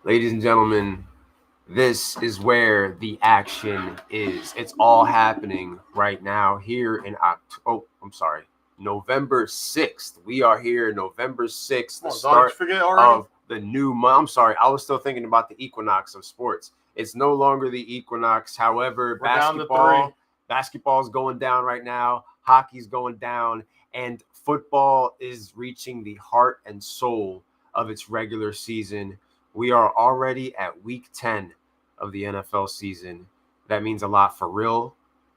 Ladies and gentlemen, this is where the action is. It's all happening right now here in November 6th. We are here November 6th, the start of the new month. I'm sorry, I was still thinking about the equinox of sports. It's no longer the equinox. However, basketball is going down right now. Hockey's going down, and football is reaching the heart and soul of its regular season. We are already at week 10 of the NFL season. That means a lot for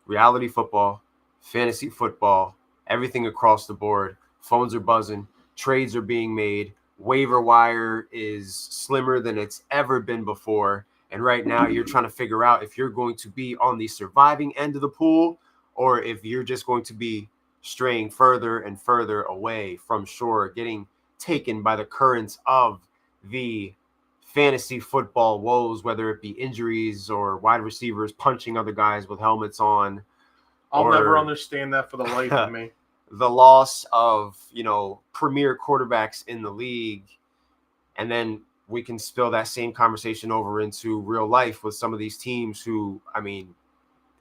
reality football, fantasy football, everything across the board. Phones are buzzing, trades are being made, waiver wire is slimmer than it's ever been before. And right now you're trying to figure out if you're going to be on the surviving end of the pool or if you're just going to be straying further and further away from shore, getting taken by the currents of the fantasy football woes, whether it be injuries or wide receivers punching other guys with helmets on. I'll never understand that for the life of me. The loss of, premier quarterbacks in the league. And then we can spill that same conversation over into real life with some of these teams who,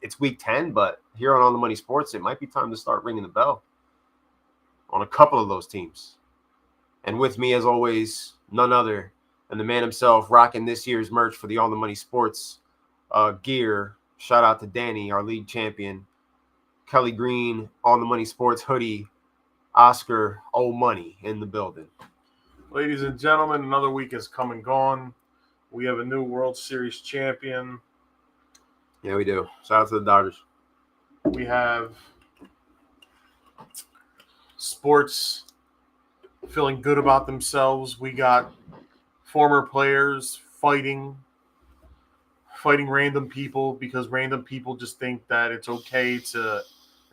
it's week 10, but here on the Money Sports, it might be time to start ringing the bell on a couple of those teams. And with me, as always, none other and the man himself rocking this year's merch for the On the Money Sports gear. Shout out to Danny, our league champion. Kelly Green, On the Money Sports hoodie. Oscar Money in the building. Ladies and gentlemen, another week has come and gone. We have a new World Series champion. Yeah, we do. Shout out to the Dodgers. We have sports feeling good about themselves. We got former players fighting random people because random people just think that it's okay to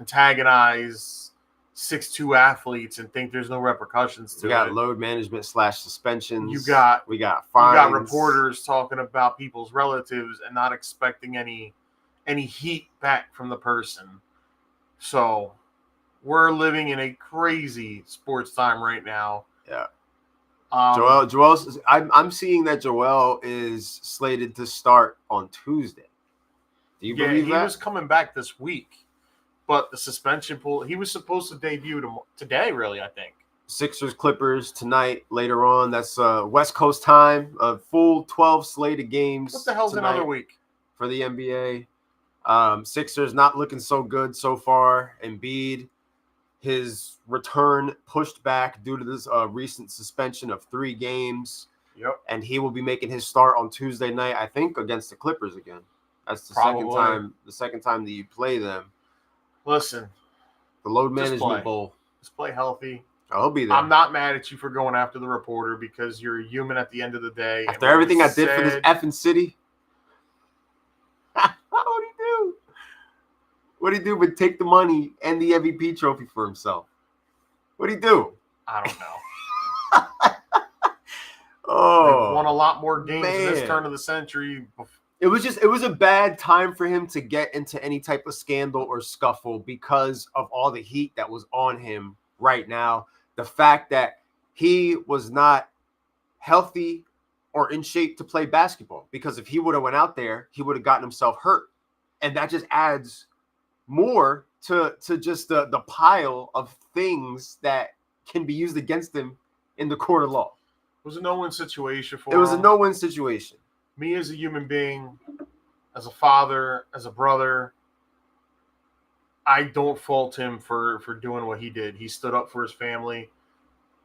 antagonize 6'2" athletes and think there's no repercussions to it. We got load management / suspensions. We got fines. You got reporters talking about people's relatives and not expecting any heat back from the person. So we're living in a crazy sports time right now. Yeah. Joel's. I'm seeing that Joel is slated to start on Tuesday. Do you believe that? He was coming back this week, but the suspension pull. He was supposed to debut today. Really, I think. Sixers Clippers tonight. Later on, that's West Coast time. A full 12 slate of games. What the hell's another week for the NBA? Sixers not looking so good so far. Embiid. His return pushed back due to this recent suspension of 3 games. Yep. And he will be making his start on Tuesday night, I think, against the Clippers again. That's the second time that you play them. Listen. The load management bowl. Just play healthy. I'll be there. I'm not mad at you for going after the reporter because you're a human at the end of the day. After everything I did for this effing city. What'd he do? What'd he do but take the money and the MVP trophy for himself? What'd he do? I don't know. They've won a lot more games in this turn of the century. It was a bad time for him to get into any type of scandal or scuffle because of all the heat that was on him right now. The fact that he was not healthy or in shape to play basketball, because if he would have went out there, he would have gotten himself hurt. And that just adds more to just the pile of things that can be used against him in the court of law. It was a no-win situation for him. It was a no-win situation. Me as a human being, as a father, as a brother, I don't fault him for doing what he did. He stood up for his family,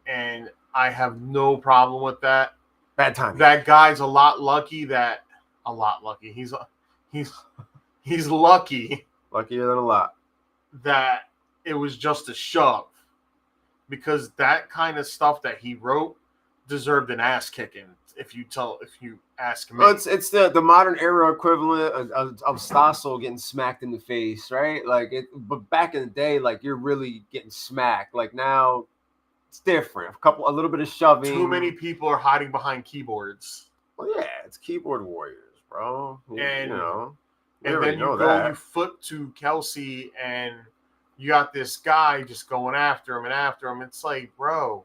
and I have no problem with that. Bad time. That guy's a lot lucky. He's lucky. Luckier than a lot. That it was just a shove. Because that kind of stuff that he wrote deserved an ass kicking, if you ask me. Well, it's the modern era equivalent of Stossel getting smacked in the face, right? But back in the day, you're really getting smacked. Now it's different. A little bit of shoving. Too many people are hiding behind keyboards. Well, yeah, it's keyboard warriors, bro. And then you flip to Kelsey, and you got this guy just going after him. It's like, bro,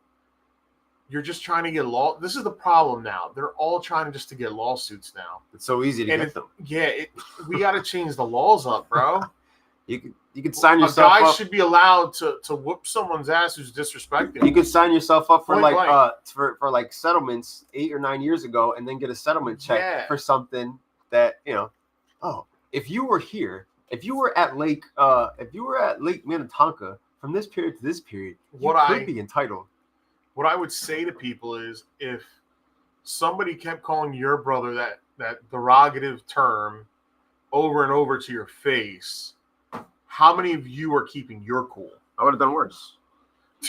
You're just trying to get law. This is the problem now. They're all trying to get lawsuits now. It's so easy to get them. Yeah, we got to change the laws up, bro. You could sign yourself up. A guy should be allowed to whoop someone's ass who's disrespecting. You could sign yourself up for for like settlements 8 or 9 years ago, and then get a settlement check for something that if you were here, if you were at Lake Minnetonka from this period to this period, you could be entitled. What I would say to people is, if somebody kept calling your brother that derogative term over and over to your face, how many of you are keeping your cool? I would have done worse.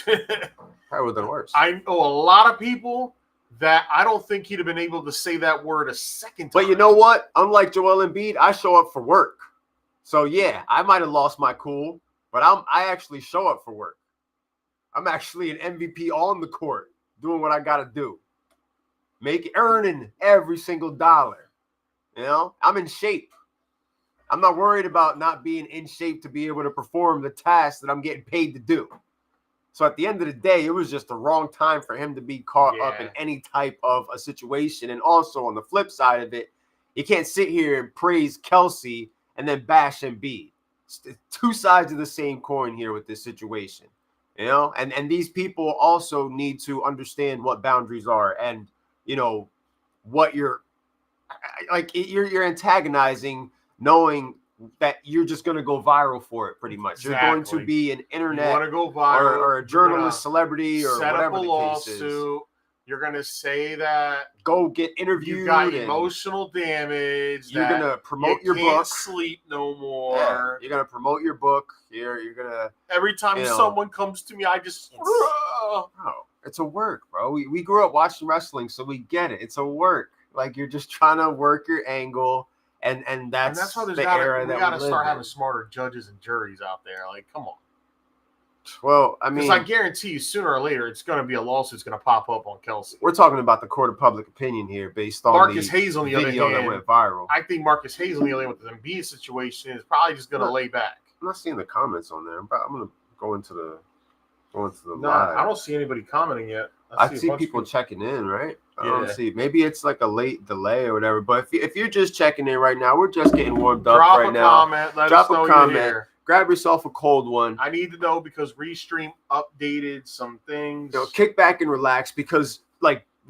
I would have done worse. I know a lot of people that I don't think he'd have been able to say that word a second time. But you know what? Unlike Joel Embiid, I show up for work. So yeah, I might have lost my cool, but I actually show up for work. I'm actually an MVP on the court, doing what I got to do. Earning every single dollar. You know, I'm in shape. I'm not worried about not being in shape to be able to perform the task that I'm getting paid to do. So at the end of the day, it was just the wrong time for him to be caught up in any type of a situation. And also on the flip side of it, you can't sit here and praise Kelsey and then bash Embiid. It's two sides of the same coin here with this situation. You know, and these people also need to understand what boundaries are, and what you're antagonizing, knowing that you're just going to go viral for it. Pretty much, you're going to be an internet go viral, or a journalist, celebrity, or whatever the case is. You're going to say that. Go get interviewed. You got emotional damage. You're going to promote your book. You can't sleep no more. Yeah, you're going to promote your book. You're going to. Every time someone comes to me, I just. It's a work, bro. We grew up watching wrestling, so we get it. It's a work. Like, you're just trying to work your angle, and that's why the era that we got to start in. having smarter judges and juries out there. Like, come on. Well, I mean, because I guarantee you, sooner or later, it's going to be a lawsuit's going to pop up on Kelsey. We're talking about the court of public opinion here, based on Marcus Hayes on the video other hand, that went viral. I think Marcus Hayes on the other hand with the Embiid situation is probably just going to lay back. I'm not seeing the comments on there, but I'm going to go into the live. I don't see anybody commenting yet. I see people checking in, right? I don't see. Maybe it's like a late delay or whatever. But if you're just checking in right now, we're just getting warmed up right now. Drop a comment. Grab yourself a cold one. I need to know because Restream updated some things. Kick back and relax because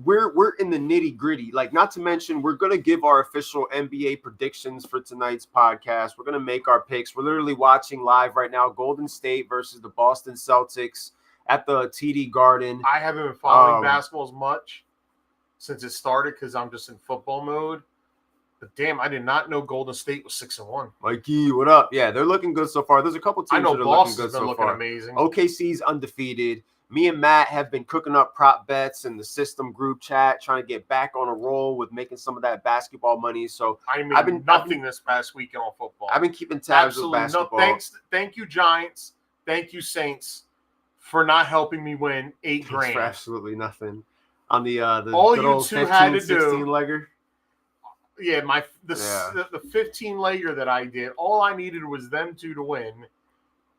we're in the nitty gritty. Not to mention, we're gonna give our official NBA predictions for tonight's podcast. We're gonna make our picks. We're literally watching live right now: Golden State versus the Boston Celtics at the TD Garden. I haven't been following basketball as much since it started because I'm just in football mode. But damn, I did not know Golden State was 6-1. Mikey, what up? Yeah, they're looking good so far. There's a couple teams that are looking good so far. Amazing. OKC's undefeated. Me and Matt have been cooking up prop bets in the system group chat, trying to get back on a roll with making some of that basketball money. So I've been nothing this past weekend on football. I've been keeping tabs with basketball. No, thank you, Giants. Thank you, Saints, for not helping me win $8,000. For absolutely nothing. On the all good you old two 15, had to 16 do. legger. Yeah, the 15 legger that I did, all I needed was them two to win,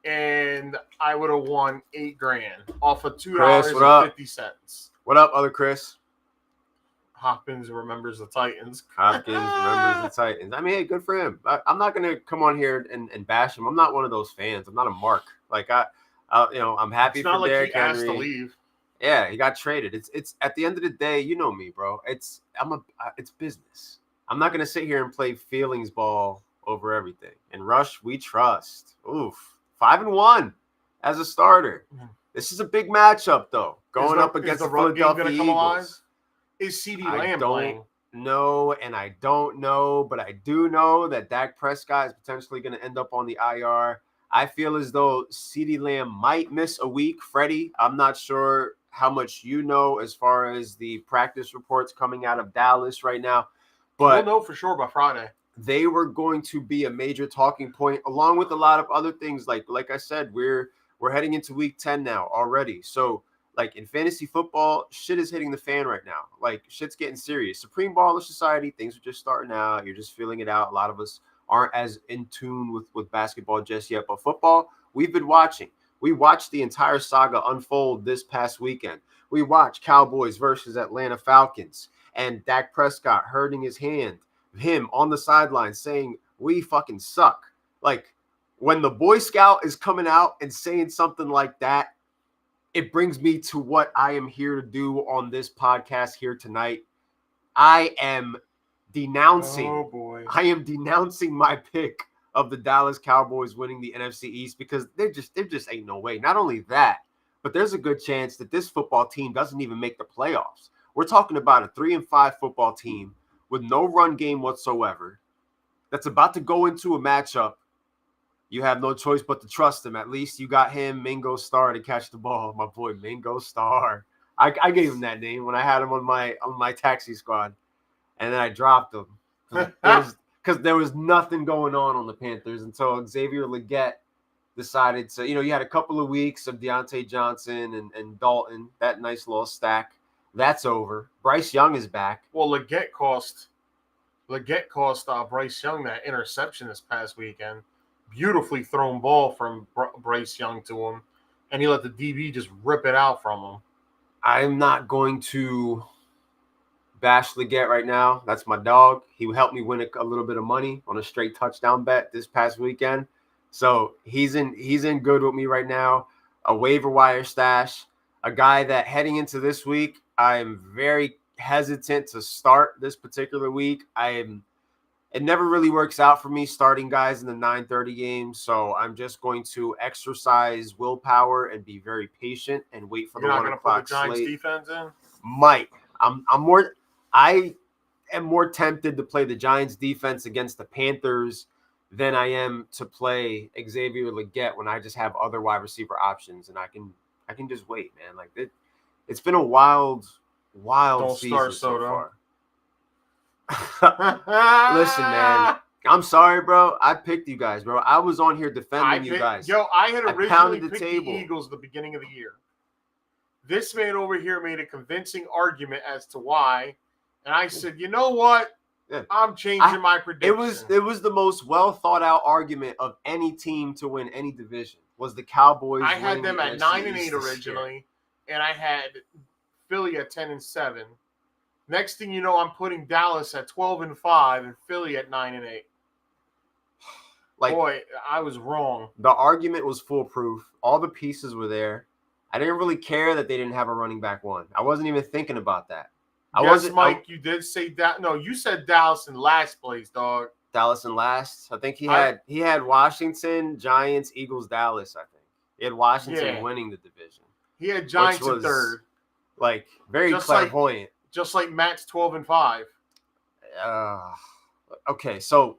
and I would have won $8,000 off of $2.50. What up, other Chris? Hopkins remembers the Titans. Remembers the Titans. I mean, hey, good for him. I'm not gonna come on here and bash him. I'm not one of those fans. I'm not a mark. I'm happy for Derrick Henry. Asked to leave. Yeah, he got traded. It's at the end of the day, you know me, bro. It's business. I'm not going to sit here and play feelings ball over everything. And Rush, we trust. Oof. 5-1 as a starter. This is a big matchup, though. Going up against the Philadelphia Eagles. Is CeeDee Lamb playing? No, and I don't know, but I do know that Dak Prescott is potentially going to end up on the IR. I feel as though CeeDee Lamb might miss a week. Freddie, I'm not sure how much you know as far as the practice reports coming out of Dallas right now. But we'll know for sure by Friday. They were going to be a major talking point, along with a lot of other things. Like I said, we're heading into week 10 now already. So, in fantasy football, shit is hitting the fan right now. Shit's getting serious. Supreme Baller Society, things are just starting out. You're just feeling it out. A lot of us aren't as in tune with basketball just yet. But football, we've been watching. We watched the entire saga unfold this past weekend. We watch Cowboys versus Atlanta Falcons and Dak Prescott hurting his hand, him on the sideline saying, we fucking suck. Like, when the Boy Scout is coming out and saying something like that, it brings me to what I am here to do on this podcast here tonight. I am denouncing my pick of the Dallas Cowboys winning the NFC East because there just ain't no way. Not only that, but there's a good chance that this football team doesn't even make the playoffs. We're talking about a 3-5 football team with no run game whatsoever that's about to go into a matchup. You have no choice but to trust him. At least you got him, Mingo Star, to catch the ball. My boy, Mingo Star. I gave him that name when I had him on my taxi squad, and then I dropped him because there was nothing going on the Panthers until Xavier Legette decided to. You had a couple of weeks of Deontay Johnson and Dalton, that nice little stack. That's over. Bryce Young is back. Well, Legette cost Bryce Young that interception this past weekend. Beautifully thrown ball from Bryce Young to him, and he let the DB just rip it out from him. I'm not going to bash Legette right now. That's my dog. He helped me win a little bit of money on a straight touchdown bet this past weekend. So he's in good with me right now. A waiver wire stash, a guy that heading into this week, I'm very hesitant to start this particular week. It never really works out for me starting guys in the 9:30 game, so I'm just going to exercise willpower and be very patient and wait for the 1 o'clock slate. You're not going to put the Giants defense in? Might. I am more tempted to play the Giants defense against the Panthers than I am to play Xavier Legette when I just have other wide receiver options, and I can just wait, man. Like it's been a wild season so far. Listen, man. I'm sorry, bro. I picked you guys, bro. I was on here defending you guys. I had originally picked the Eagles at the beginning of the year. This man over here made a convincing argument as to why, and I said, you know what? Yeah. I'm changing my prediction. It was the most well thought out argument of any team to win any division. Was the Cowboys? I had them at 9-8 originally, and I had Philly at 10-7. Next thing you know, I'm putting Dallas at 12-5 and Philly at 9-8. Boy, I was wrong. The argument was foolproof. All the pieces were there. I didn't really care that they didn't have a running back one. I wasn't even thinking about that. Mike, you did say that. No, you said Dallas in last place, dog. Dallas in last. I think he had Washington, Giants, Eagles, Dallas. I think he had Washington winning the division. He had Giants in third. Like very clairvoyant. Just like Matt's 12-5. Okay, so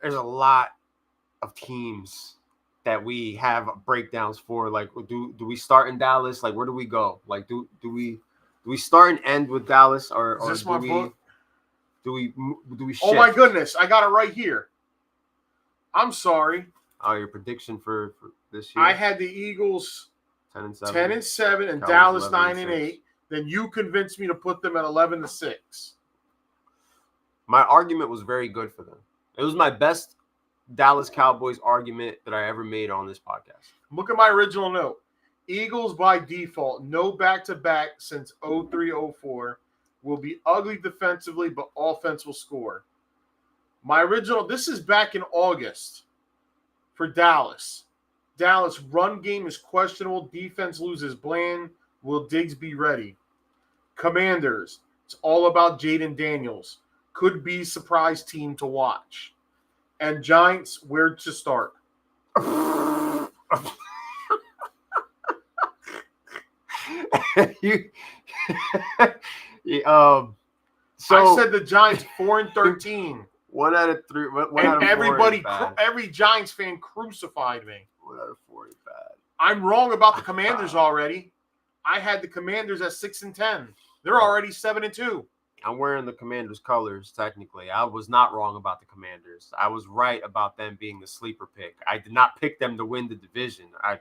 there's a lot of teams that we have breakdowns for. Like, do we start in Dallas? Like, where do we go? Like, do we start and end with Dallas, or is this my book? Do we shift? Oh my goodness, I got it right here. I'm sorry. Oh, your prediction for this year? I had the Eagles 10-7 and Cowboys Dallas 9-8. Then you convinced me to put them at 11-6. My argument was very good for them. It was my best Dallas Cowboys argument that I ever made on this podcast. Look at my original note. Eagles by default, no back-to-back since 03-04. Will be ugly defensively, but offense will score. My original, this is back in August for Dallas. Dallas run game is questionable. Defense loses Bland. Will Diggs be ready? Commanders, it's all about Jaden Daniels. Could be surprise team to watch. And Giants, where to start? I said the Giants 4-13. 1 out of 3. Every Giants fan crucified me. 1 out of 4 is bad. I'm wrong about the Commanders already. I had the Commanders at 6-10. They're already 7-2. I'm wearing the Commanders colors, technically. I was not wrong about the Commanders. I was right about them being the sleeper pick. I did not pick them to win the division. I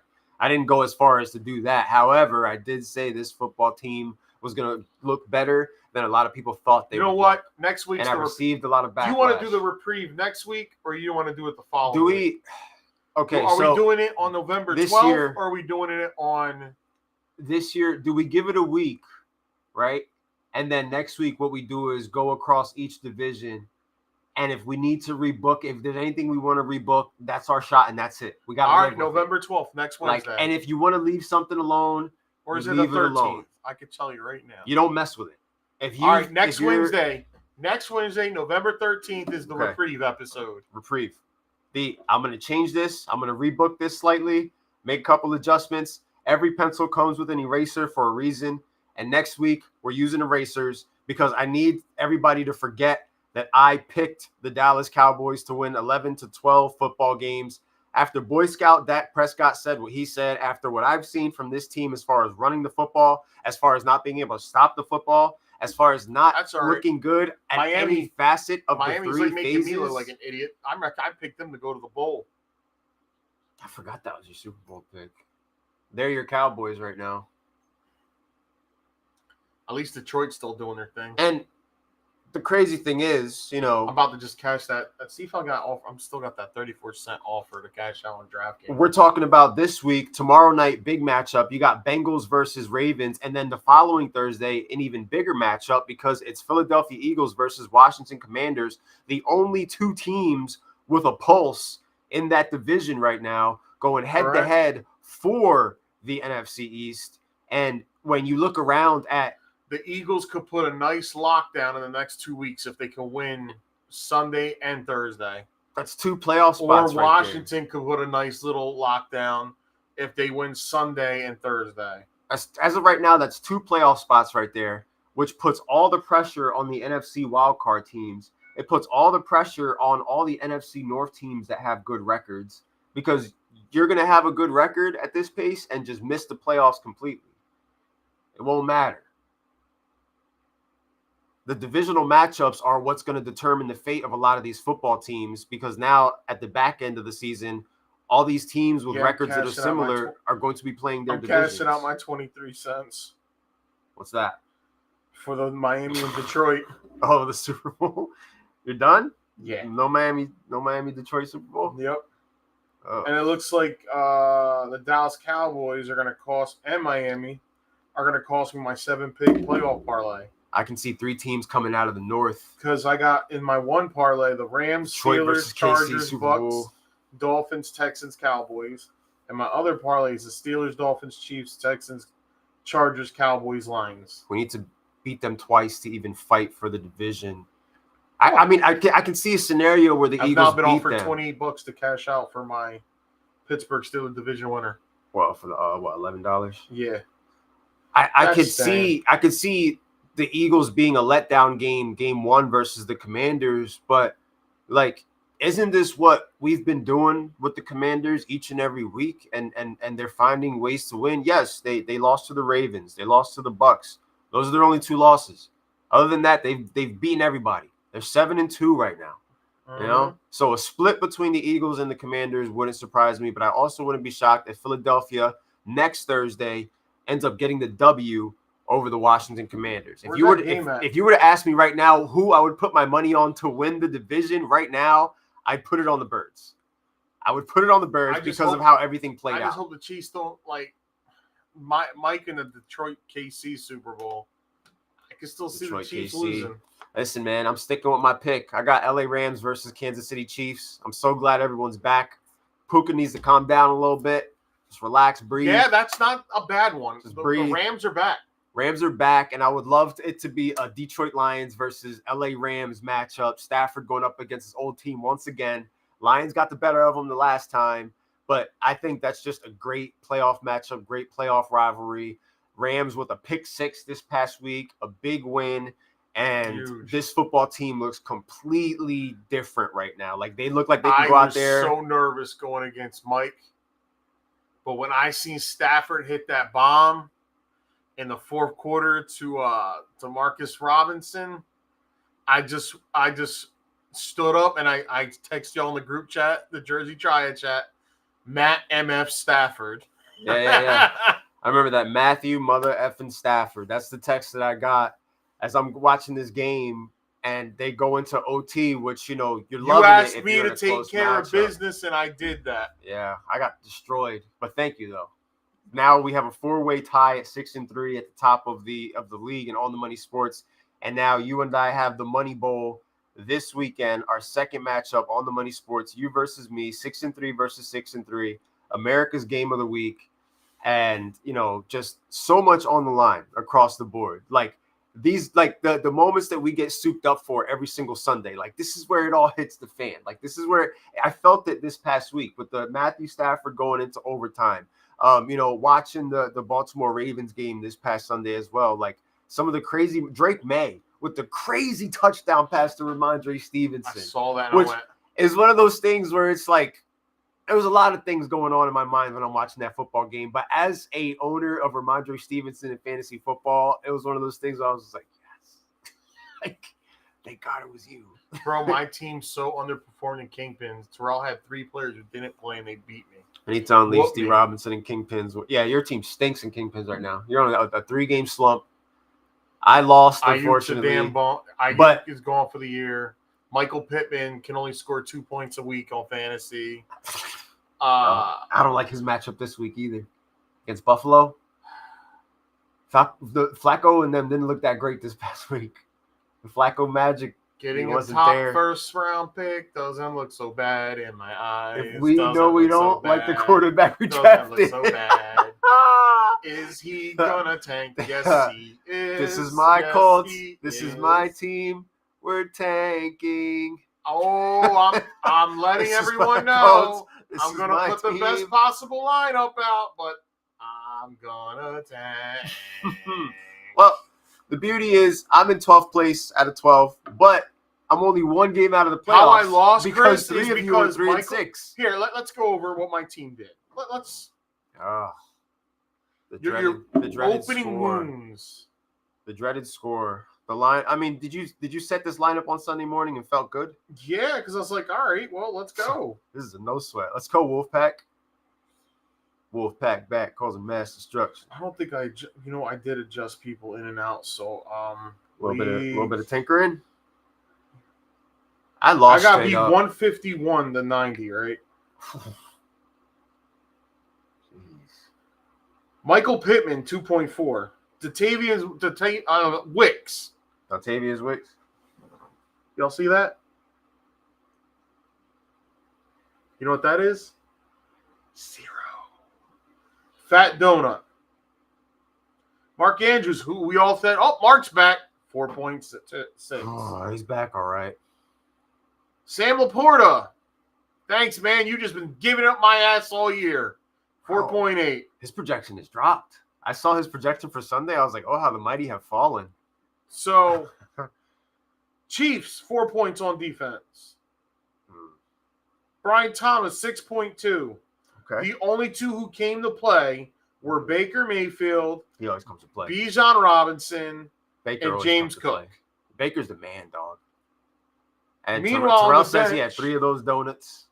didn't go as far as to do that. However, I did say this football team was going to look better than a lot of people thought they would. You know what? Next week, and I received a lot of backlash. Do you want to do the reprieve next week, or you want to do it the following week? Okay, are we doing it on November 12th, or are we doing it on this year, do we give it a week, right? And then next week, what we do is go across each division. And if we need to rebook, if there's anything we want to rebook, that's our shot, and that's it. We got all right. November 12th, next Wednesday. And if you want to leave something alone, or is it the 13th? I could tell you right now. You don't mess with it. All right, next Wednesday, November 13th is the reprieve episode. Reprieve. I'm going to change this. I'm going to rebook this slightly, make a couple adjustments. Every pencil comes with an eraser for a reason. And next week, we're using erasers because I need everybody to forget that I picked the Dallas Cowboys to win 11 to 12 football games. After Boy Scout Dak Prescott said what he said, after what I've seen from this team as far as running the football, as far as not being able to stop the football, as far as not looking good at any facet of Miami's the three making phases. Me look like an idiot. I picked them to go to the bowl. I forgot that was your Super Bowl pick. They're your Cowboys right now. At least Detroit's still doing their thing. And the crazy thing is, I'm about to just cash that. See if I got off. I'm still got that 34-cent offer to cash out on DraftKings. We're talking about this week, tomorrow night, big matchup. You got Bengals versus Ravens, and then the following Thursday, an even bigger matchup because it's Philadelphia Eagles versus Washington Commanders, the only two teams with a pulse in that division right now, going head-to-head for the NFC East. And when you look around at the Eagles could put a nice lockdown in the next 2 weeks if they can win Sunday and Thursday. That's two playoff spots. Or Washington could put a nice little lockdown if they win Sunday and Thursday. As of right now, that's two playoff spots right there, which puts all the pressure on the NFC wildcard teams. It puts all the pressure on all the NFC North teams that have good records because you're going to have a good record at this pace and just miss the playoffs completely. It won't matter. The divisional matchups are what's going to determine the fate of a lot of these football teams because now at the back end of the season, all these teams with records that are similar are going to be playing their divisions. I'm cashing out my 23 cents. What's that? For the Miami and Detroit. Oh, the Super Bowl. You're done? Yeah. No Miami Detroit Super Bowl? Yep. Oh. And it looks like the Dallas Cowboys are going to cost, and Miami are going to cost me my 7-pick playoff parlay. I can see three teams coming out of the North. Because I got in my one parlay the Rams, Detroit Steelers, Chargers, Bucks, Dolphins, Texans, Cowboys. And my other parlay is the Steelers, Dolphins, Chiefs, Texans, Chargers, Cowboys, Lions. We need to beat them twice to even fight for the division. I can see a scenario where the Eagles beat them. I've now been offered $28 to cash out for my Pittsburgh Steelers division winner. Well, for the $11? Yeah. I could see the Eagles being a letdown game one versus the Commanders, but isn't this what we've been doing with the Commanders each and every week? And they're finding ways to win. Yes, they lost to the Ravens, they lost to the Bucks. Those are their only two losses. Other than that, they've beaten everybody. They're 7-2 right now. So a split between the Eagles and the Commanders wouldn't surprise me, but I also wouldn't be shocked if Philadelphia next Thursday ends up getting the W over the Washington Commanders. If you were to ask me right now who I would put my money on to win the division right now, I'd put it on the Birds. I would put it on the Birds because of how everything played out. I just hope the Chiefs don't Mike in the Detroit KC Super Bowl. I can still see the Chiefs losing. Listen, man, I'm sticking with my pick. I got LA Rams versus Kansas City Chiefs. I'm so glad everyone's back. Puka needs to calm down a little bit. Just relax, breathe. Yeah, that's not a bad one. The Rams are back. Rams are back, and I would love it to be a Detroit Lions versus LA Rams matchup. Stafford going up against his old team once again. Lions got the better of them the last time, but I think that's just a great playoff matchup, great playoff rivalry. Rams with a pick six this past week, a big win, and huge. This football team looks completely different right now. They look like they can go out there. I was so nervous going against Mike, but when I seen Stafford hit that bomb in the fourth quarter to Marcus Robinson, I just stood up and I texted y'all in the group chat, the Jersey Triad chat, Matt MF Stafford. Yeah. I remember that, Matthew Mother effing Stafford. That's the text that I got as I'm watching this game, and they go into OT, which, you're loving it. You asked me to take care of business, and I did that. Yeah, I got destroyed. But thank you, though. now we have a 4-way tie at 6-3 at the top of the league in All the Money Sports. And now you and I have the Money Bowl this weekend, our second matchup on the Money Sports. You versus me, 6-3 versus 6-3, America's game of the week. And, just so much on the line across the board. Like these, like the moments that we get souped up for every single Sunday, like this is where it all hits the fan. Like this is where I felt it this past week with the Matthew Stafford going into overtime. Watching the Baltimore Ravens game this past Sunday as well. Like some of the crazy Drake May with the crazy touchdown pass to Ramondre Stevenson. I saw that. Which is one of those things where it's like, there was a lot of things going on in my mind when I'm watching that football game. But as a owner of Ramondre Stevenson in fantasy football, it was one of those things where I was just like, yes. Like, thank God it was you. Bro, my team's so underperformed in Kingpins. Terrell had 3 players who didn't play, and they beat me. And he's telling Lee Steve Robinson and Kingpins. Yeah, your team stinks in Kingpins right now. You're on a 3-game slump. I lost, unfortunately. Ayuk is gone for the year. Michael Pittman can only score 2 points a week on fantasy. I don't like his matchup this week either. Against Buffalo. Flacco and them didn't look that great this past week. The Flacco magic getting a top first-round pick doesn't look so bad in my eyes. If we know we don't like the quarterback we drafted. Doesn't look so bad. Is he gonna tank? Yes, he is. This is my Colts. This is my team. We're tanking. Oh, I'm letting everyone know. I'm going to put the best possible lineup out, but I'm going to tank. Well, the beauty is I'm in 12th place out of 12, but I'm only 1 game out of the playoffs. How I lost, because Chris, 3 of you are 3-6. Here, let's go over what my team did. Let's. The dreaded opening score. wounds. The dreaded score. The line. I mean, did you set this lineup on Sunday morning and felt good? Yeah, because I was like, all right, well, let's go. This is a no sweat. Let's go, Wolfpack. Wolfpack back causing mass destruction. I don't think I did adjust people in and out, so a little bit of tinkering. I lost. I got beat 151 to 90, right? Michael Pittman 2.4. Wicks. Dontayvious Wicks. Y'all see that? You know what that is? 0. Fat Donut. Mark Andrews, who we all said, Mark's back. 4.6. Oh, he's back all right. Sam Laporta. Thanks, man. You've just been giving up my ass all year. 4.8. His projection has dropped. I saw his projection for Sunday. I was like, oh, how the mighty have fallen. So, Chiefs, 4 points on defense. Brian Thomas, 6.2. Okay. The only 2 who came to play were Baker Mayfield. He always comes to play. Bijan Robinson and James Cook. Baker's the man, dog. And meanwhile, Terrell says he had 3 of those donuts.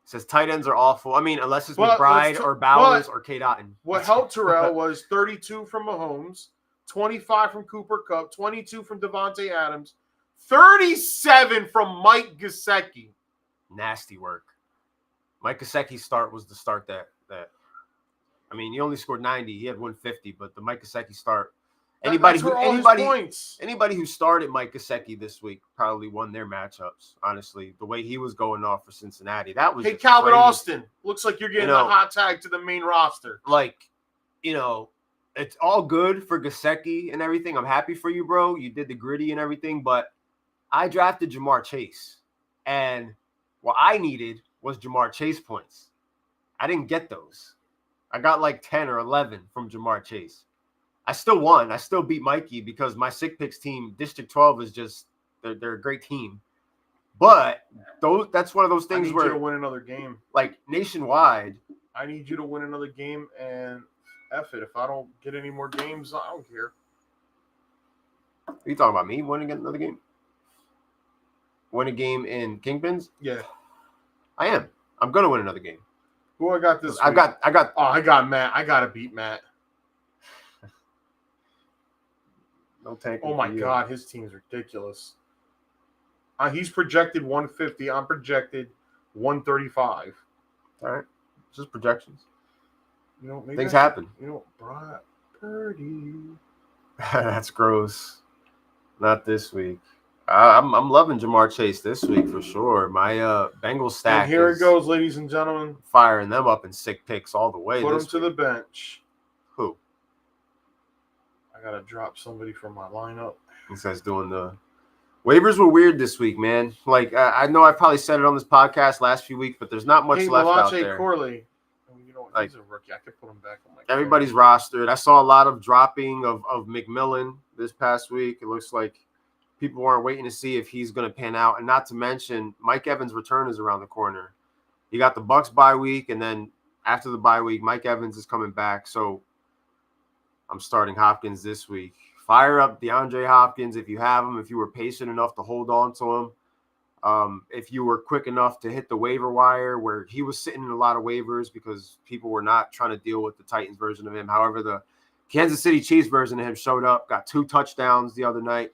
Says tight ends are awful. I mean, unless it's McBride or Bowers or Kate Otten. What helped Terrell was 32 from Mahomes, 25 from Cooper Kupp, 22 from Devontae Adams, 37 from Mike Gesicki. Nasty work. Mike Gesicki's start was the start that I mean, he only scored 90. He had 150, but the Mike Gesicki start. Anybody who started Mike Gesicki this week probably won their matchups. Honestly, the way he was going off for Cincinnati, that was. Hey, Calvin crazy. Austin, looks like you're getting a hot tag to the main roster. Like, it's all good for Gesicki and everything. I'm happy for you, bro. You did the gritty and everything, but I drafted Jamar Chase, and what I needed was Jamar Chase points. I didn't get those. I got like 10 or 11 from Jamar Chase. I still won. I still beat Mikey because my Sick Picks team, District 12, is just they're a great team. But that's one of those things where I need you to win another game. Like nationwide. I need you to win another game, and F it. If I don't get any more games, I don't care. Are you talking about me winning another game? Win a game in Kingpins? Yeah. I am. I'm gonna win another game. Who I got this week? I got Matt. I gotta beat Matt. No tank. Oh my God, his team's ridiculous. He's projected 150. I'm projected 135. All right, just projections. Things happen. Brock Purdy. That's gross. Not this week. I'm loving Jamar Chase this week for sure. My Bengals stack. And here it goes, ladies and gentlemen. Firing them up in sick picks all the way. Put them to the bench. Who? I gotta drop somebody from my lineup. This guy's doing the waivers were weird this week, man. Like I know I probably said it on this podcast last few weeks, but there's not much left out there. Corley. He's a rookie. I could put him back on my. Everybody's rostered. I saw a lot of dropping of McMillan this past week. It looks like people aren't waiting to see if he's going to pan out. And not to mention, Mike Evans' return is around the corner. You got the Bucs bye week, and then after the bye week, Mike Evans is coming back. So I'm starting Hopkins this week. Fire up DeAndre Hopkins if you have him, if you were patient enough to hold on to him. If you were quick enough to hit the waiver wire where he was sitting in a lot of waivers because people were not trying to deal with the Titans version of him. However, the Kansas City Chiefs version of him showed up, got 2 touchdowns the other night.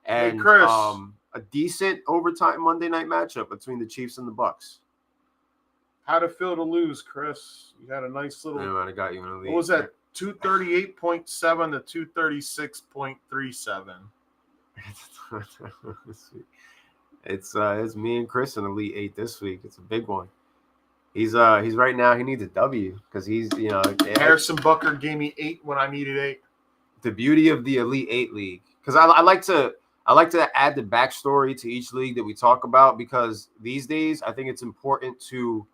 And a decent overtime Monday night matchup between the Chiefs and the Bucs. How'd it feel to lose, Chris? You had a nice little. I might have got you in the lead. What was that? 238.7 to 236.37. It's me and Chris in Elite 8 this week. It's a big one. He's right now. He needs a W because he's Harrison Butker gave me 8 when I needed 8. The beauty of the Elite 8 league, because I like to add the backstory to each league that we talk about, because these days I think it's important to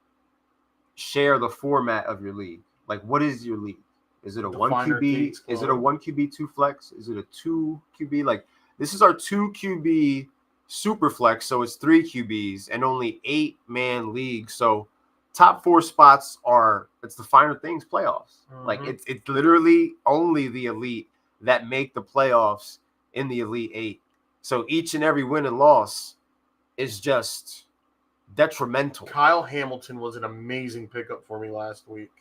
share the format of your league. Like, what is your league? Is it a 1 QB? Is it a 1 QB 2 flex? Is it a 2 QB? Like, this is our 2 QB super flex, so it's 3 QBs and only 8-man league. So top 4 spots it's the finer things playoffs. Like it's literally only the elite that make the playoffs in the Elite 8. So each and every win and loss is just detrimental. Kyle Hamilton was an amazing pickup for me last week.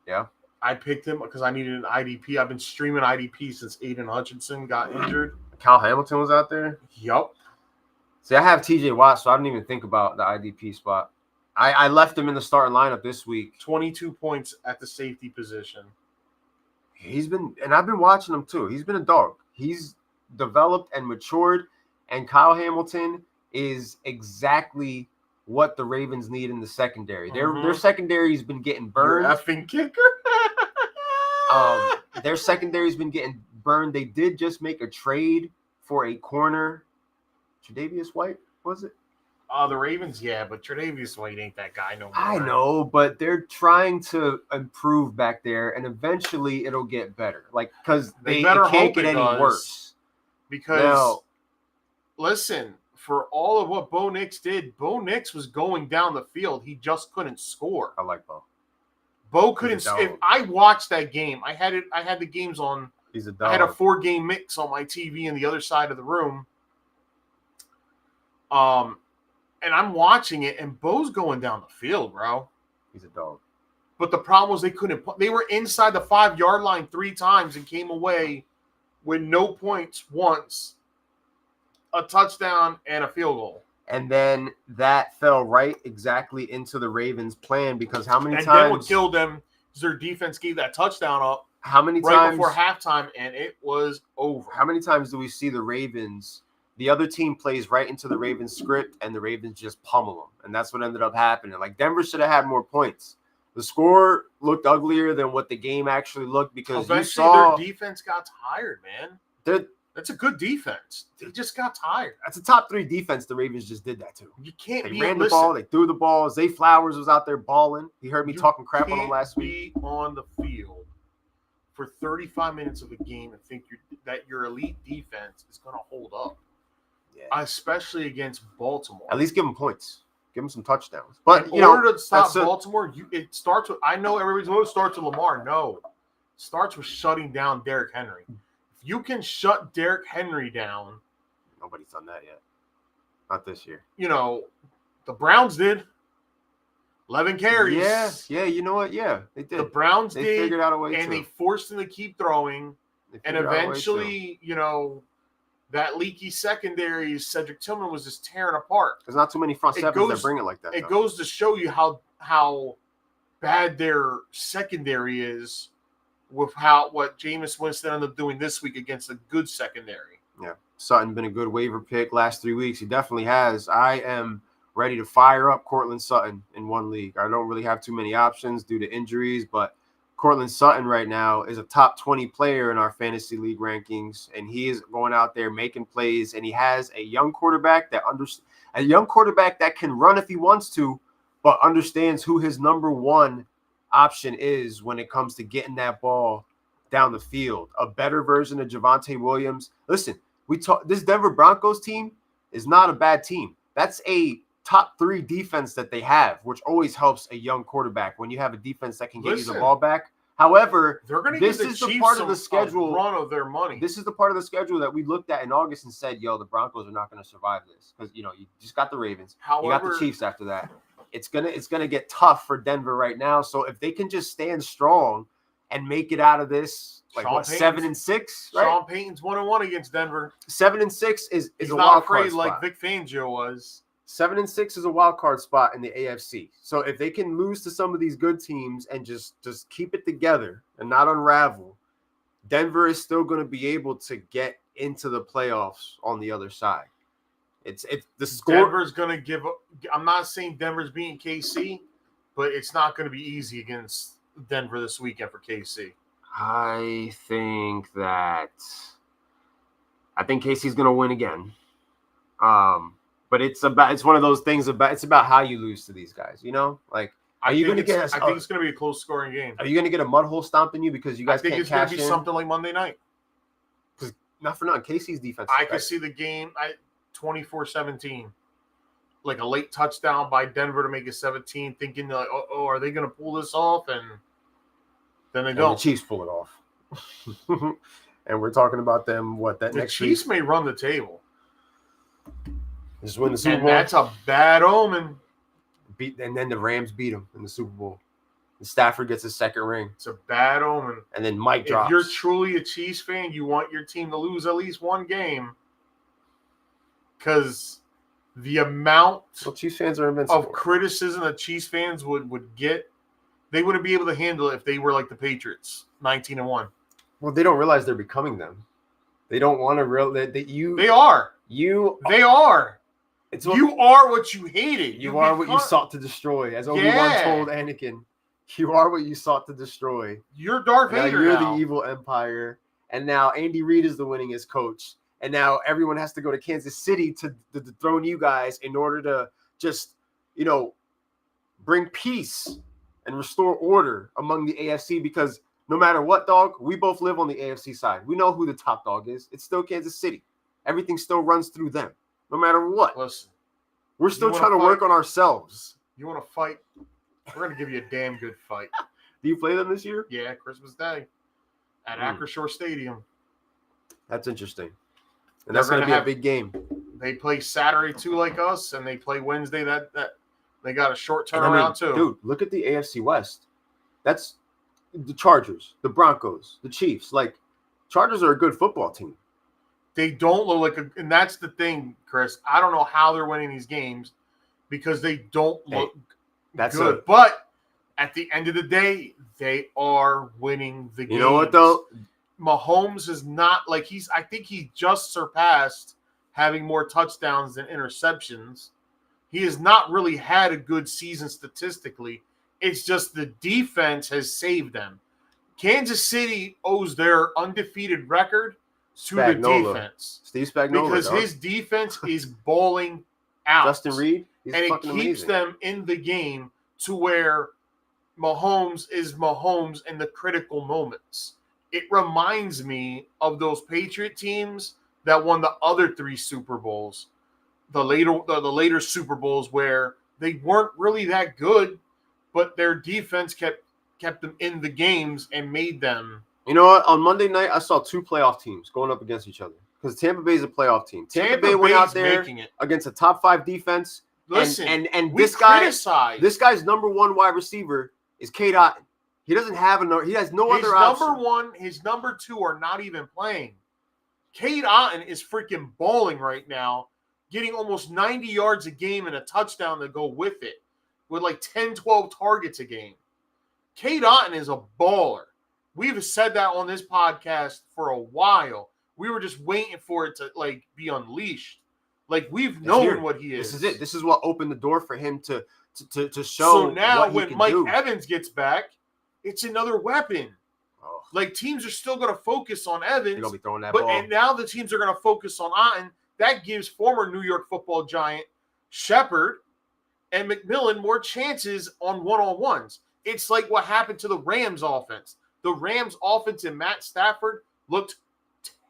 Yeah. I picked him because I needed an IDP. I've been streaming IDP since Aiden Hutchinson got injured. Kyle Hamilton was out there? Yup. See, I have TJ Watt, so I didn't even think about the IDP spot. I left him in the starting lineup this week. 22 points at the safety position. And I've been watching him too. He's been a dog. He's developed and matured, and Kyle Hamilton is exactly what the Ravens need in the secondary. Their secondary's been getting burned. Your effing kicker. Their secondary's been getting burned. They did just make a trade for a corner. Tre'Davious White, was it? The Ravens, yeah, but Tre'Davious White ain't that guy no more. I know, but they're trying to improve back there, and eventually it'll get better. Like, because it can't get any worse. Because, listen, for all of what Bo Nix did, Bo Nix was going down the field. He just couldn't score. I like Bo. Bo couldn't. If I watched that game, I had the games on. He's a dog. I had a 4-game mix on my TV in the other side of the room. And I'm watching it, and Bo's going down the field, bro. He's a dog. But the problem was they were inside the 5-yard line 3 times and came away with no points once, a touchdown, and a field goal. And then that fell right exactly into the Ravens' plan, because how many times? And then what killed them is their defense gave that touchdown up. How many times? Right before halftime, and it was over. How many times do we see the Ravens? The other team plays right into the Ravens script, and the Ravens just pummel them. And that's what ended up happening. Like, Denver should have had more points. The score looked uglier than what the game actually looked, because eventually their defense got tired, man. That's a good defense. They just got tired. That's a top 3 defense. The Ravens just did that too. You can't. They ran the ball. They threw the ball. Zay Flowers was out there balling. He heard me talking crap on him last week. Be on the field for 35 minutes of a game and think that your elite defense is going to hold up. Yeah. Especially against Baltimore. At least give them points. Give them some touchdowns. But in order to stop Baltimore, it starts with. I know everybody's going to start with Lamar. No, it starts with shutting down Derrick Henry. If you can shut Derrick Henry down, nobody's done that yet. Not this year. The Browns did. 11 carries. Yeah. You know what? Yeah, they did. The Browns they figured out a way, and they forced him to keep throwing. And eventually, that leaky secondary, Cedric Tillman was just tearing apart. There's not too many front sevens that bring it like that. It goes to show you how bad their secondary is with what Jameis Winston ended up doing this week against a good secondary. Yeah. Sutton been a good waiver pick last 3 weeks. He definitely has. I am ready to fire up Cortland Sutton in one league. I don't really have too many options due to injuries, but Cortland Sutton right now is a top 20 player in our fantasy league rankings, and he is going out there making plays, and he has a young quarterback that can run if he wants to, but understands who his number one option is when it comes to getting that ball down the field. A better version of Javonte Williams. Listen, this Denver Broncos team is not a bad team. That's a top 3 defense that they have, which always helps a young quarterback when you have a defense that can get you the ball back. However, this is the part of the schedule run of their money. This is the part of the schedule that we looked at in August and said, yo, the Broncos are not going to survive this because, you just got the Ravens. However, you got the Chiefs after that. It's gonna get tough for Denver right now. So if they can just stand strong and make it out of this, 7-6, right? Sean Payton's 1-1 against Denver. 7-6 is a wild card spot. Like Vic Fangio was. 7-6 is a wild card spot in the AFC. So if they can lose to some of these good teams and just keep it together and not unravel, Denver is still going to be able to get into the playoffs on the other side. It's the score. Denver's going to give up. I'm not saying Denver's beating KC, but it's not going to be easy against Denver this weekend for KC. I think KC's going to win again. But it's one of those things it's about how you lose to these guys, Like, I think it's going to be a close scoring game. Are you going to get a mud hole stomped in you because you guys can't cash in? I think it's going to be something like Monday night. Because not for nothing, KC's defense. I could see the game 24-17, like a late touchdown by Denver to make it 17, thinking like, oh, are they going to pull this off? And then they don't. The Chiefs pull it off. And we're talking about them, next week? The Chiefs may run the table. Just win the Super Bowl. That's a bad omen. And then the Rams beat them in the Super Bowl. And Stafford gets his second ring. It's a bad omen. And then Mike drops. If you're truly a Chiefs fan, you want your team to lose at least one game. Because the amount Chiefs fans are invincible. of criticism that Chiefs fans would get, they wouldn't be able to handle it if they were like the Patriots, 19-1. Well, they don't realize they're becoming them. They don't want to They are. They are. You are what you hated. You are what you sought to destroy. As Obi-Wan told Anakin, you are what you sought to destroy. You're Darth Vader You're the evil empire. And now Andy Reid is the winningest coach. And now everyone has to go to Kansas City to dethrone you guys in order to just, bring peace and restore order among the AFC. Because no matter what, dog, we both live on the AFC side. We know who the top dog is. It's still Kansas City. Everything still runs through them. No matter what. Listen, we're still trying to work on ourselves. You want to fight? We're going to give you a damn good fight. Do you play them this year? Yeah, Christmas Day at Acrisure Stadium. That's interesting. And that's going to be a big game. They play Saturday too, like us, and they play Wednesday. That they got a short turnaround too. Dude, look at the AFC West. That's the Chargers, the Broncos, the Chiefs. Like, Chargers are a good football team. They don't look like and that's the thing, Chris. I don't know how they're winning these games because they don't look good. But at the end of the day, they are winning the game. You know what, though? Mahomes is not like I think he just surpassed having more touchdowns than interceptions. He has not really had a good season statistically. It's just the defense has saved them. Kansas City owes their undefeated record to the defense. Steve Spagnuolo. Because his defense is bowling out. Justin Reed. And it keeps them in the game to where Mahomes is Mahomes in the critical moments. It reminds me of those Patriot teams that won the other 3 Super Bowls. The later Super Bowls where they weren't really that good, but their defense kept them in the games and made them. You know what? On Monday night, I saw 2 playoff teams going up against each other because Tampa Bay is a playoff team. Tampa Bay went out there against a top 5 defense. Listen, and this guy's number 1 wide receiver is Cade Otton. He doesn't have he has no other option. His number 2 are not even playing. Cade Otton is freaking balling right now, getting almost 90 yards a game and a touchdown to go with it, with like 10, 12 targets a game. Cade Otton is a baller. We've said that on this podcast for a while. We were just waiting for it to like be unleashed. Like we've known what he is. This is it. This is what opened the door for him to show. So now what when Mike Evans gets back, it's another weapon. Oh. Like teams are still going to focus on Evans. They're going to be throwing that ball. And now the teams are going to focus on Otton. That gives former New York Football giant Shepard and McMillan more chances on one-on-ones. It's like what happened to the Rams offense. The Rams offense and Matt Stafford looked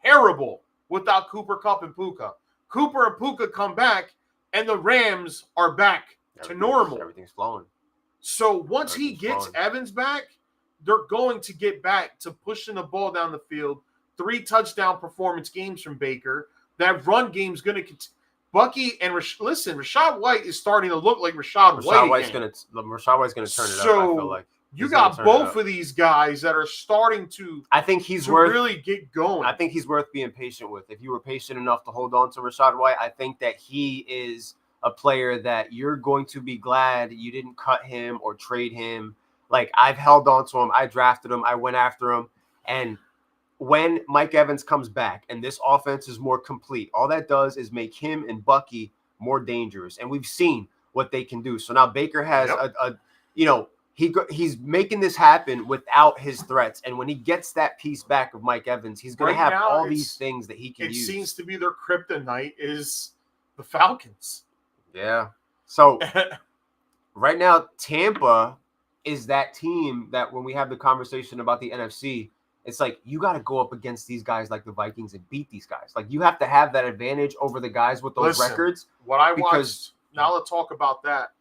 terrible without Cooper Kupp and Puka. Cooper and Puka come back, and the Rams are back to normal. Everything's flowing. So once he gets Evans back, they're going to get back to pushing the ball down the field. 3 touchdown performance games from Baker. That run game's going to continue. Bucky and Rachaad White is starting to look like Rachaad White. Rachaad White's going to turn it up. I feel like you got both of these guys that are starting to. I think he's worth really get going. I think he's worth being patient with. If you were patient enough to hold on to Rachaad White, I think that he is a player that you're going to be glad you didn't cut him or trade him. Like I've held on to him. I drafted him. I went after him, and when Mike Evans comes back and this offense is more complete, all that does is make him and Bucky more dangerous. And we've seen what they can do. So now Baker has he's making this happen without his threats. And when he gets that piece back of Mike Evans, he's going to have all these things that he can use. It seems to be their kryptonite is the Falcons. Yeah. So right now, Tampa is that team that when we have the conversation about the NFC, it's like you got to go up against these guys like the Vikings and beat these guys. Like you have to have that advantage over the guys with those records. What I watched, now let's talk about that.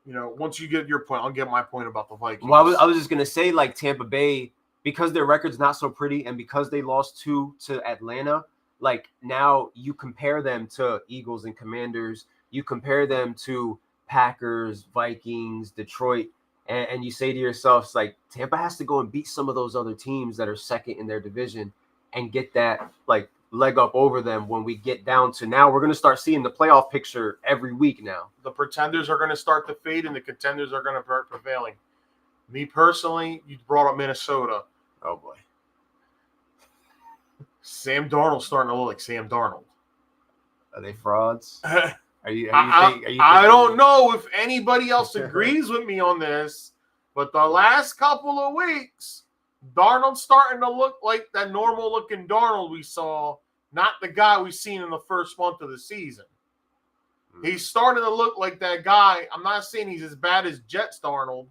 Once you get your point, I'll get my point about the Vikings. Well, I was just going to say like Tampa Bay, because their record's not so pretty and because they lost 2 to Atlanta, like now you compare them to Eagles and Commanders. You compare them to Packers, Vikings, Detroit. And you say to yourself, it's like Tampa has to go and beat some of those other teams that are second in their division and get that like leg up over them when we get down to now. We're going to start seeing the playoff picture every week now. The pretenders are going to start to fade and the contenders are going to start prevailing. Me personally, you brought up Minnesota. Oh, boy. Sam Darnold's starting to look like Sam Darnold. Are they frauds? I don't know if anybody else agrees with me on this, but the last couple of weeks, Darnold's starting to look like that normal-looking Darnold we saw, not the guy we've seen in the first month of the season. He's starting to look like that guy. I'm not saying he's as bad as Jets Darnold,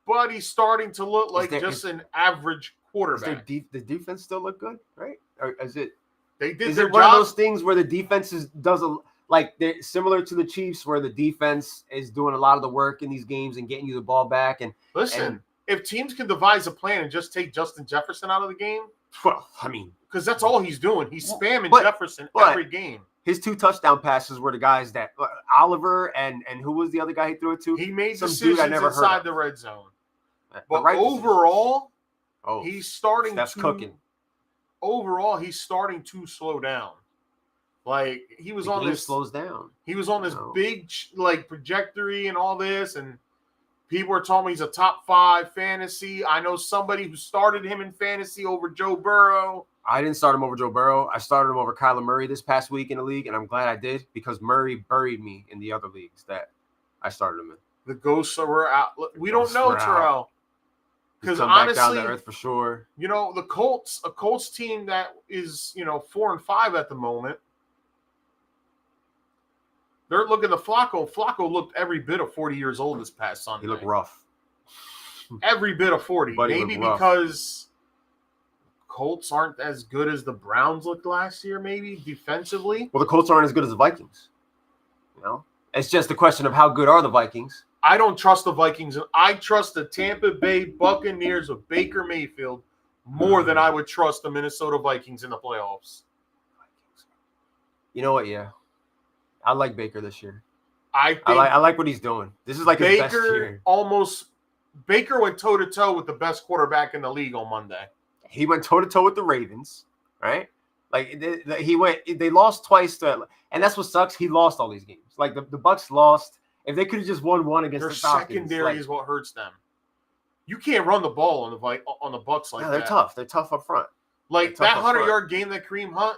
but he's starting to look like an average quarterback. The defense still look good, right? Or is it? They did is their it one job. Of those things where the defense does like they're similar to the Chiefs, where the defense is doing a lot of the work in these games and getting you the ball back? And listen, if teams can devise a plan and just take Justin Jefferson out of the game, well, I mean, because that's all he's doing. He's spamming Jefferson every game. His 2 touchdown passes were the guys that Oliver and who was the other guy he threw it to? He made decisions inside the red zone. But overall, he's starting cooking. Overall, he's starting to slow down. Like he was on this slows down. He was on this big like trajectory and all this, and people were telling me he's a top 5 fantasy. I know somebody who started him in fantasy over Joe Burrow. I didn't start him over Joe Burrow. I started him over Kyler Murray this past week in the league, and I'm glad I did because Murray buried me in the other leagues that I started him in. The ghosts are out. We don't know, Terrell. Because honestly, back down to earth for sure. The Colts, a Colts team that is 4-5 at the moment. They're looking at Flacco. Flacco looked every bit of 40 years old this past Sunday. He looked rough. Every bit of 40. Maybe because Colts aren't as good as the Browns looked last year, maybe defensively. Well, the Colts aren't as good as the Vikings. It's just a question of how good are the Vikings. I don't trust the Vikings. I trust the Tampa Bay Buccaneers of Baker Mayfield more than I would trust the Minnesota Vikings in the playoffs. You know what? Yeah. I like Baker this year. I like what he's doing. This is like his best year. Baker went toe-to-toe with the best quarterback in the league on Monday. He went toe-to-toe with the Ravens, right? Like they lost twice and that's what sucks. He lost all these games. Like the Bucs lost. If they could have just won one against the Falcons. Their secondary is what hurts them. You can't run the ball on the Bucks like that. They're tough. They're tough up front. Like that 100-yard game that Kareem Hunt,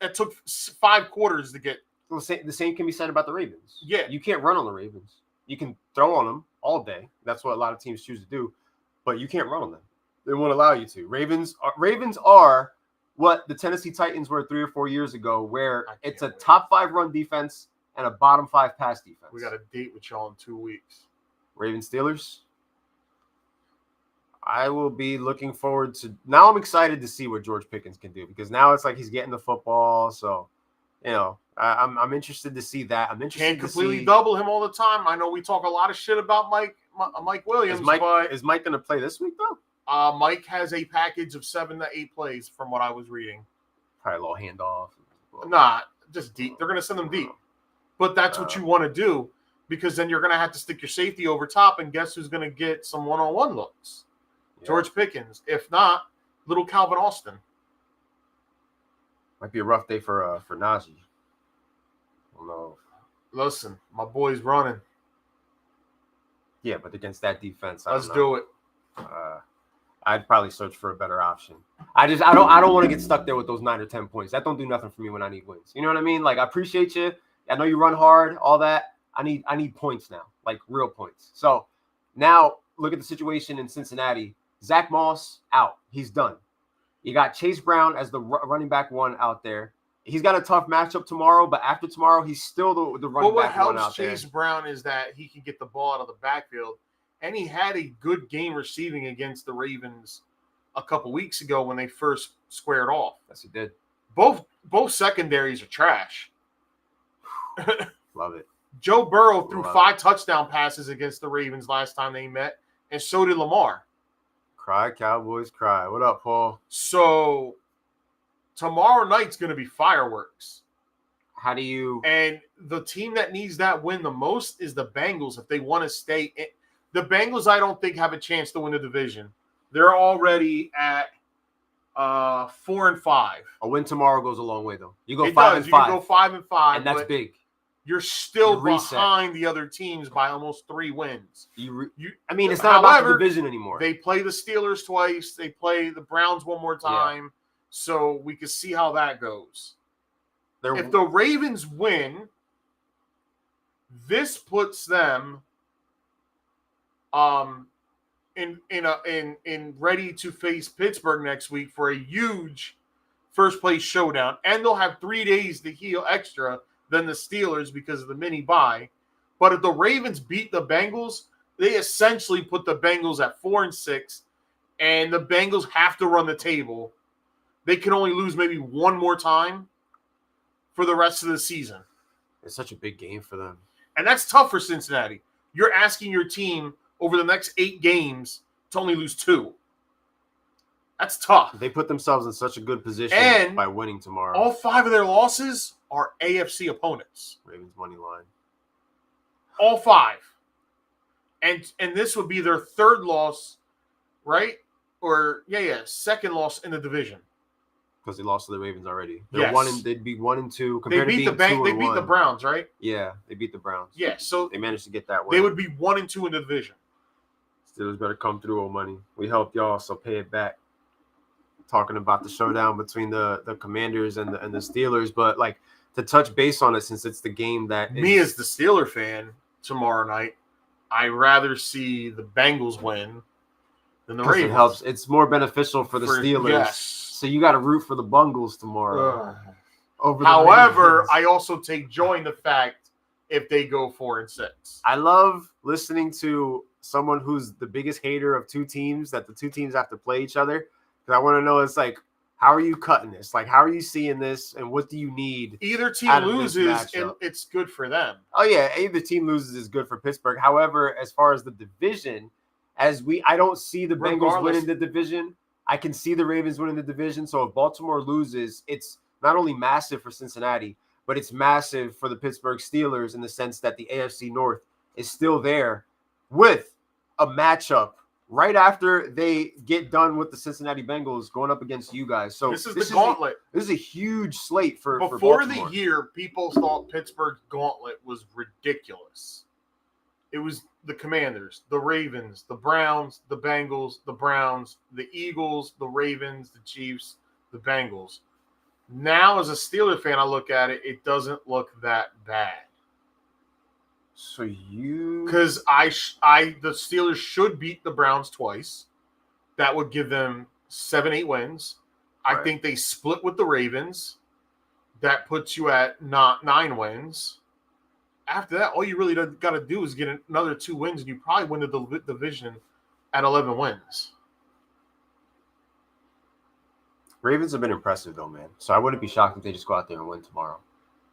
it took 5 quarters to get. Well, the same can be said about the Ravens. Yeah. You can't run on the Ravens. You can throw on them all day. That's what a lot of teams choose to do. But you can't run on them. They won't allow you to. Ravens are what the Tennessee Titans were 3 or 4 years ago, where it's a top 5 run defense and a bottom 5 pass defense. We got a date with y'all in 2 weeks. Ravens Steelers. I will be looking forward to. Now I'm excited to see what George Pickens can do, because now it's like he's getting the football. So, I'm interested to see that. I'm interested. Can't completely double him all the time. I know we talk a lot of shit about Mike Williams. Is Mike going to play this week though? Mike has a package of 7 to 8 plays from what I was reading. Probably a little handoff. Nah, just deep. They're going to send them deep. But that's what you want to do, because then you're going to have to stick your safety over top, and guess who's going to get some one-on-one looks? Yeah. George Pickens. If not, little Calvin Austin. Might be a rough day for Najee. I don't know. Listen, my boy's running. Yeah, but against that defense, let's do it. I'd probably search for a better option. I don't want to get stuck there with those 9 or 10 points. That don't do nothing for me when I need wins. You know what I mean? Like, I appreciate you. I know you run hard, all that. I need points now, like real points. So now look at the situation in Cincinnati. Zach Moss out. He's done. You got Chase Brown as the running back 1 out there. He's got a tough matchup tomorrow, but after tomorrow, he's still the running back 1 out there. What helps Chase Brown is that he can get the ball out of the backfield, and he had a good game receiving against the Ravens a couple weeks ago when they first squared off. Yes, he did. Both secondaries are trash. Love it. Joe Burrow threw 5 touchdown passes against the Ravens last time they met, and so did Lamar. Cry, Cowboys, cry. What up, Paul? So tomorrow night's going to be fireworks. How do you... And the team that needs that win the most is the Bengals if they want to stay in. The Bengals, I don't think, have a chance to win the division. They're already at 4-5. A win tomorrow goes a long way, though. You go 5-5. You can go 5-5. And that's big. You're still behind the other teams by almost 3 wins. It's not about the division anymore. They play the Steelers twice. They play the Browns one more time. Yeah. So we can see how that goes. If the Ravens win, this puts them in ready to face Pittsburgh next week for a huge first place showdown, and they'll have 3 days to heal extra than the Steelers because of the mini bye. But if the Ravens beat the Bengals, they essentially put the Bengals at 4-6, and the Bengals have to run the table. They can only lose maybe one more time for the rest of the season. It's such a big game for them. And that's tough for Cincinnati. You're asking your team over the next 8 games to only lose 2. That's tough. They put themselves in such a good position by winning tomorrow. All 5 of their losses are AFC opponents. Ravens money line. All 5. And this would be their 3rd loss, right? Or second loss in the division. Because they lost to the Ravens already. They'd be 1-2 compared to being 2-1. They beat the Browns, right? Yeah, they beat the Browns. Yeah, so they managed to get that win. They would be 1-2 in the division. Steelers better come through, old money. We helped y'all, so pay it back. Talking about the showdown between the Commanders and the Steelers, but like to touch base on it, since it's the game that me as the Steeler fan tomorrow night, I'd rather see the Bengals win than the Ravens. It helps. It's more beneficial for the Steelers. Yes. So you got to root for the Bungles tomorrow. However, I also take joy in the fact if they go 4-6. I love listening to someone who's the biggest hater of 2 teams, that the 2 teams have to play each other. Because I want to know, it's like, how are you cutting this? Like, how are you seeing this, and what do you need? Either team loses, and it's good for them. Oh, yeah, either team loses is good for Pittsburgh. However, as far as the division, I don't see the Bengals winning the division. I can see the Ravens winning the division. So if Baltimore loses, it's not only massive for Cincinnati, but it's massive for the Pittsburgh Steelers in the sense that the AFC North is still there with a matchup right after they get done with the Cincinnati Bengals going up against you guys. So this is the gauntlet. This is a huge slate for Baltimore. The year, people thought Pittsburgh's gauntlet was ridiculous. It was the Commanders, the Ravens, the Browns, the Bengals, the Browns, the Eagles, the Ravens, the Chiefs, the Bengals. Now, as a Steelers fan, I look at it, it doesn't look that bad. So because the Steelers should beat the Browns twice. That would give them 7-8 wins. I think they split with the Ravens. That puts you at 9 wins. After that, all you really got to do is get another 2 wins, and you probably win the division at 11 wins. Ravens have been impressive, though, man. So I wouldn't be shocked if they just go out there and win tomorrow.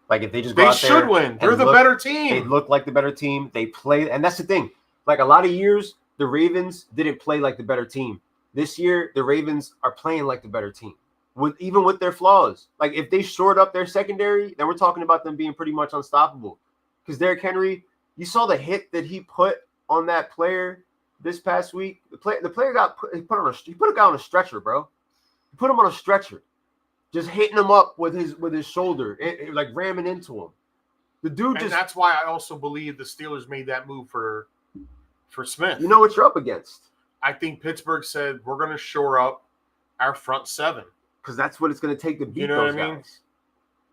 Like, if they just go out there. They should win. They're the better team. They look like the better team. They play. And that's the thing. Like, a lot of years, the Ravens didn't play like the better team. This year, the Ravens are playing like the better team, even with their flaws. Like, if they shored up their secondary, then we're talking about them being pretty much unstoppable. Because Derrick Henry, you saw the hit that he put on that player this past week. The player he put a guy on a stretcher, bro. He put him on a stretcher, just hitting him up with his shoulder, like ramming into him. The dude and that's why I also believe the Steelers made that move for Smith. You know what you're up against. I think Pittsburgh said we're going to shore up our front 7 because that's what it's going to take to beat those guys.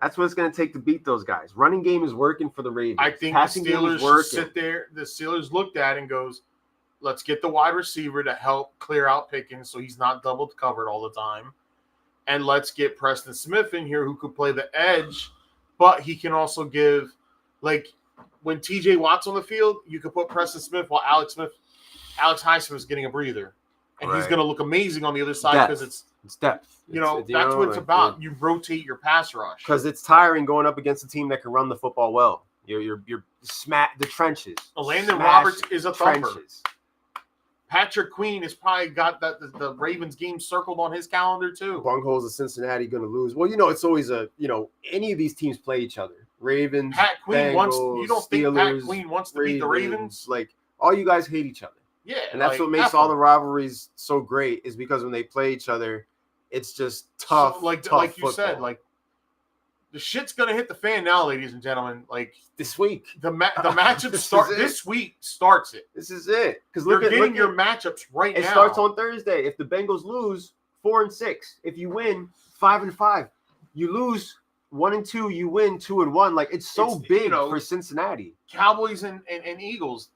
That's what it's going to take to beat those guys. Running game is working for the Ravens. I think passing the Steelers should sit there. The Steelers looked at it and goes, let's get the wide receiver to help clear out Pickens so he's not double covered all the time. And let's get Preston Smith in here who could play the edge, but he can also give, like, when TJ Watt's on the field, you could put Preston Smith while Alex Highsmith is getting a breather. And he's going to look amazing on the other side because it's depth. That's what it's about. You rotate your pass rush. Because it's tiring going up against a team that can run the football well. You're smack the trenches. Landon Roberts is a thumper. Patrick Queen has probably got the Ravens game circled on his calendar too. Bungholes of Cincinnati going to lose. Well, it's always any of these teams play each other. Ravens, Pat Queen Bengals, you don't Steelers, think Pat Queen wants to beat the Ravens? Like, all you guys hate each other. Yeah. And that's what makes all the rivalries so great is because when they play each other, it's just tough. So, like tough you football. said, like, the shit's gonna hit the fan now, ladies and gentlemen. Like this week, the matchup start this week. Starts it. This is it because look at your matchups right now. It starts on Thursday. If the Bengals lose, 4-6. If you win, 5-5. You lose 1-2. You win 2-1. Like it's big for Cincinnati. Cowboys and Eagles.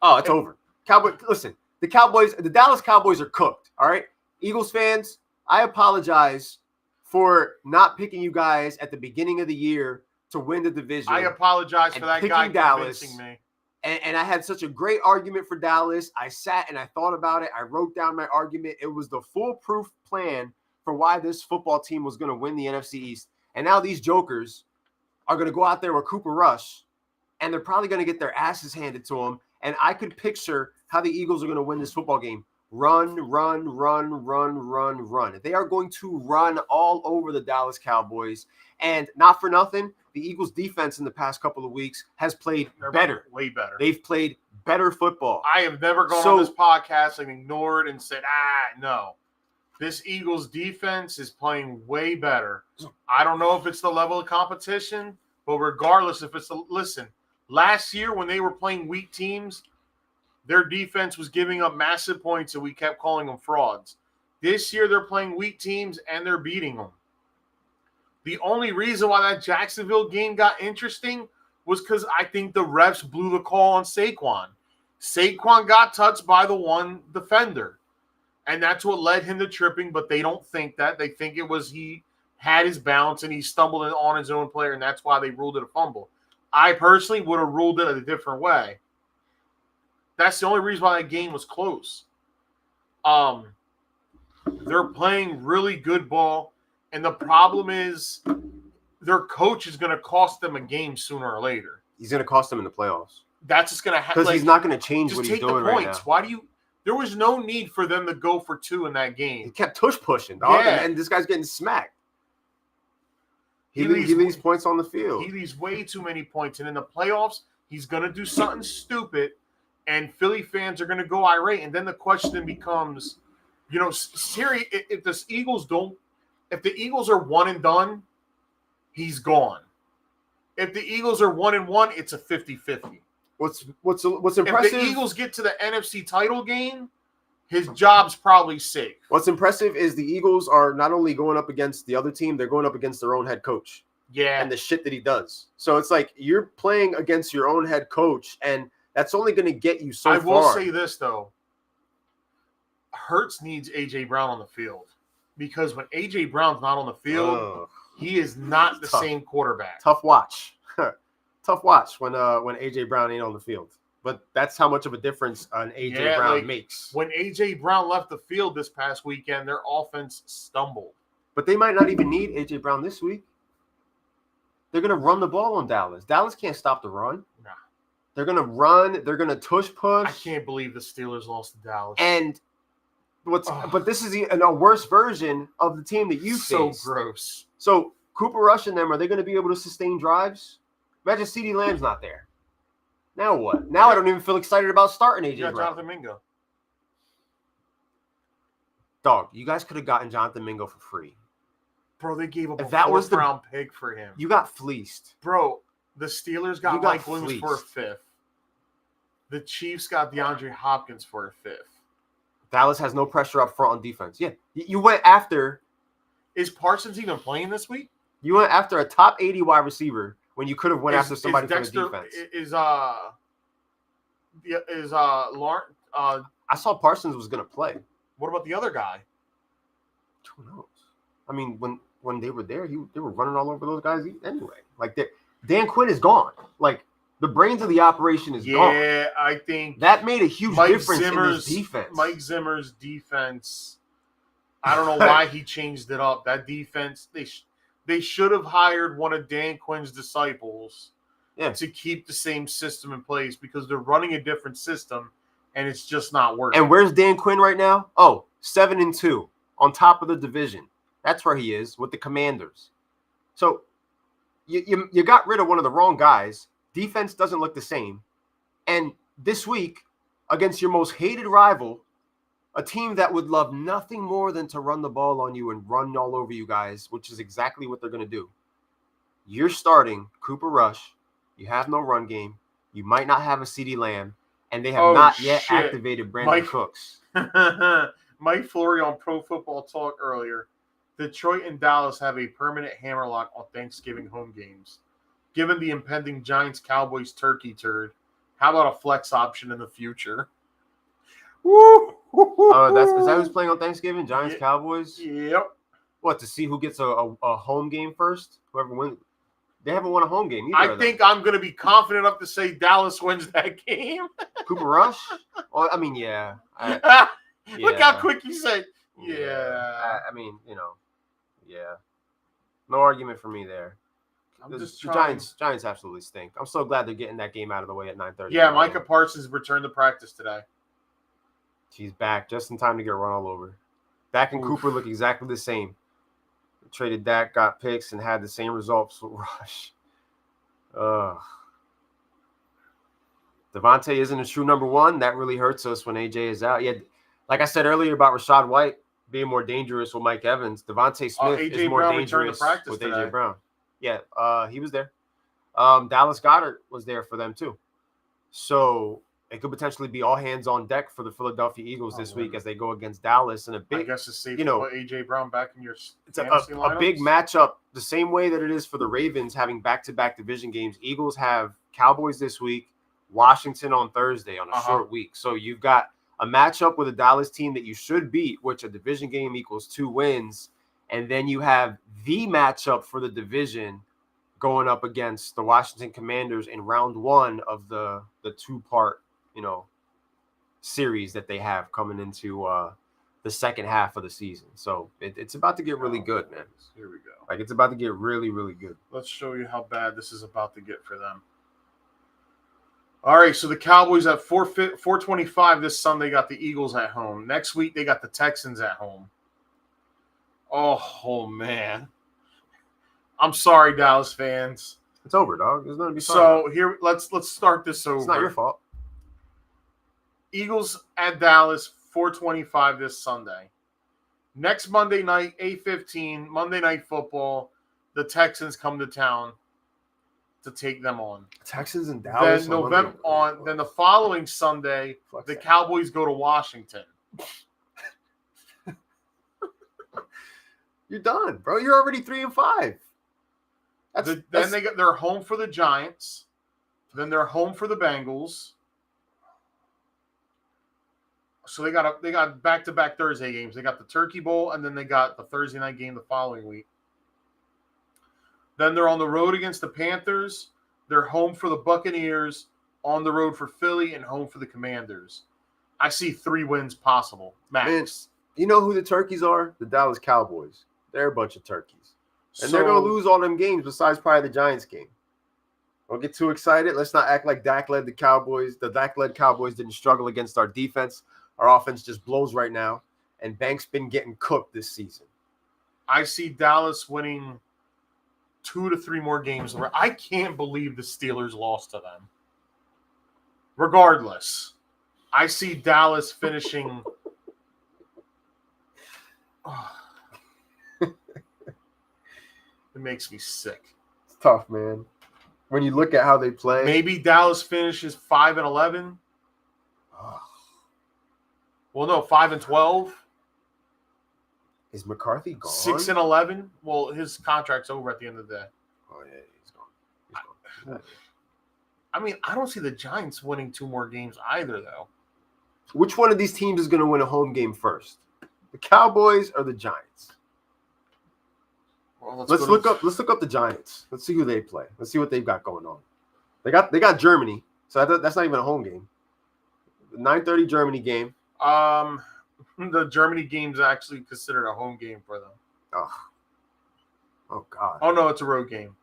Oh, it's over. Listen, the Dallas Cowboys are cooked. All right, Eagles fans, I apologize for not picking you guys at the beginning of the year to win the division. I apologize for that guy convincing me. And I had such a great argument for Dallas. I sat and I thought about it. I wrote down my argument. It was the foolproof plan for why this football team was going to win the NFC East. And now these jokers are going to go out there with Cooper Rush, and they're probably going to get their asses handed to them. And I could picture how the Eagles are going to win this football game. Run. They are going to run all over the Dallas Cowboys. And not for nothing, the Eagles defense in the past couple of weeks has played better. Way better. They've played better football. I have never gone on this podcast and ignored and said, no. This Eagles defense is playing way better. I don't know if it's the level of competition, but regardless if it's listen, last year when they were playing weak teams, their defense was giving up massive points, and we kept calling them frauds. This year, they're playing weak teams, and they're beating them. The only reason why that Jacksonville game got interesting was because I think the refs blew the call on Saquon. Saquon got touched by the one defender, and that's what led him to tripping, but they don't think that. They think it was he had his bounce, and he stumbled on his own player, and that's why they ruled it a fumble. I personally would have ruled it a different way. That's the only reason why that game was close. They're playing really good ball, and the problem is their coach is going to cost them a game sooner or later. He's going to cost them in the playoffs. That's just going to happen. Because he's not going to change what he's doing right now. Why do you – there was no need for them to go for 2 in that game. He kept pushing, dog, and this guy's getting smacked. He leaves points on the field. He leaves way too many points, and in the playoffs, he's going to do something stupid, and Philly fans are going to go irate. And then the question becomes, Siri, if the Eagles are one and done, he's gone. If the Eagles are 1-1, it's a 50-50. What's impressive? If the Eagles get to the NFC title game, his job's probably safe. What's impressive is the Eagles are not only going up against the other team, they're going up against their own head coach. Yeah. And the shit that he does. So it's like you're playing against your own head coach, and that's only going to get you so far. I will say this, though. Hurts needs A.J. Brown on the field. Because when A.J. Brown's not on the field, he is not the same quarterback. Tough watch. Tough watch when A.J. Brown ain't on the field. But that's how much of a difference an A.J. Brown makes. When A.J. Brown left the field this past weekend, their offense stumbled. But they might not even need A.J. Brown this week. They're going to run the ball on Dallas. Dallas can't stop the run. Nah. They're going to run. They're going to push. I can't believe the Steelers lost to Dallas. And but this is a worse version of the team that you faced. So gross. So Cooper Rush and them, are they going to be able to sustain drives? Imagine CeeDee Lamb's not there. Now what? Now I don't even feel excited about starting AJ Brown. Jonathan Mingo. Dog, you guys could have gotten Jonathan Mingo for free. Bro, they gave up a fourth-round pick for him. You got fleeced. Bro, the Steelers got Mike Williams for a fifth. The Chiefs got DeAndre Hopkins for a fifth. Dallas has no pressure up front on defense. Yeah, you went after. Is Parsons even playing this week? You went after a top 80 wide receiver when you could have went after somebody from the defense. Lawrence? I saw Parsons was going to play. What about the other guy? Who knows? I mean, when they were there, they were running all over those guys anyway. Like Dan Quinn is gone. Like the brains of the operation is gone. Yeah, I think that made a huge difference in his defense. Mike Zimmer's defense. I don't know why he changed it up. That defense, they should have hired one of Dan Quinn's disciples to keep the same system in place because they're running a different system and it's just not working. And where's Dan Quinn right now? Oh, 7-2 on top of the division. That's where he is with the Commanders. So you got rid of one of the wrong guys. Defense doesn't look the same. And this week, against your most hated rival, a team that would love nothing more than to run the ball on you and run all over you guys, which is exactly what they're going to do. You're starting Cooper Rush. You have no run game. You might not have a CeeDee Lamb. And they have not yet activated Brandon Cooks. Mike Flory on Pro Football Talk earlier. Detroit and Dallas have a permanent hammerlock on Thanksgiving home games. Given the impending Giants-Cowboys turkey turd, how about a flex option in the future? Woo! Is that who's playing on Thanksgiving? Giants-Cowboys? Yep. What, to see who gets a home game first? Whoever wins. They haven't won a home game I either. think I'm going to be confident enough to say Dallas wins that game. Cooper Rush? Well, I mean, yeah. Look how quick you said, yeah. I mean, yeah. No argument for me there. Giants absolutely stink. I'm so glad they're getting that game out of the way at 9:30. Yeah, Micah Parsons returned to practice today. He's back just in time to get run all over. Dak and Cooper look exactly the same. Traded Dak, got picks, and had the same results with Rush. Devontae isn't a true number one. That really hurts us when AJ is out. Yeah, like I said earlier about Rachaad White being more dangerous with Mike Evans, Devontae Smith is more dangerous with AJ Brown. Yeah, he was there. Dallas Goedert was there for them too. So it could potentially be all hands on deck for the Philadelphia Eagles this week as they go against Dallas in a big. I guess it's safe to put AJ Brown back in your. It's a big matchup, the same way that it is for the Ravens having back-to-back division games. Eagles have Cowboys this week, Washington on Thursday on a short week. So you've got a matchup with a Dallas team that you should beat, which a division game equals 2 wins, and then you have the matchup for the division going up against the Washington Commanders in round 1 of the 2-part. Series that they have coming into the second half of the season. So it's about to get really good, man. Here we go. Like, it's about to get really, really good. Let's show you how bad this is about to get for them. All right, so the Cowboys at 4:25 this Sunday got the Eagles at home. Next week, they got the Texans at home. Oh man. I'm sorry, Dallas fans. It's over, dog. There's nothing to be fine. So here, let's start this over. It's not your fault. Eagles at Dallas, 4:25 this Sunday. Next Monday night, 8:15, Monday Night Football, the Texans come to town. to take them on. Texans and Dallas. Then the following Sunday, the Cowboys go to Washington. You're done, bro. You're already 3-5. They're home for the Giants. Then they're home for the Bengals. So they got back-to-back Thursday games. They got the Turkey Bowl, and then they got the Thursday night game the following week. Then they're on the road against the Panthers. They're home for the Buccaneers, on the road for Philly, and home for the Commanders. I see 3 wins possible, max. Man, you know who the turkeys are? The Dallas Cowboys. They're a bunch of turkeys. And they're going to lose all them games besides probably the Giants game. Don't get too excited. Let's not act like Dak led the Cowboys. The Dak-led Cowboys didn't struggle against our defense. Our offense just blows right now. And Bank's been getting cooked this season. I see Dallas winning 2 to 3 more games. I can't believe the Steelers lost to them. Regardless, I see Dallas finishing. It makes me sick. It's tough, man. When you look at how they play. Maybe Dallas finishes 5-11. Well, no, 5-12. Is McCarthy gone? 6-11. Well, his contract's over at the end of the day. Oh yeah, he's gone. I mean, I don't see the Giants winning 2 more games either, though. Which one of these teams is going to win a home game first? The Cowboys or the Giants? Well, let's look up the Giants. Let's see who they play. Let's see what they've got going on. They got Germany, so that's not even a home game. The 9:30 Germany game. The Germany game's actually considered a home game for them. Oh God. Oh no, it's a road game.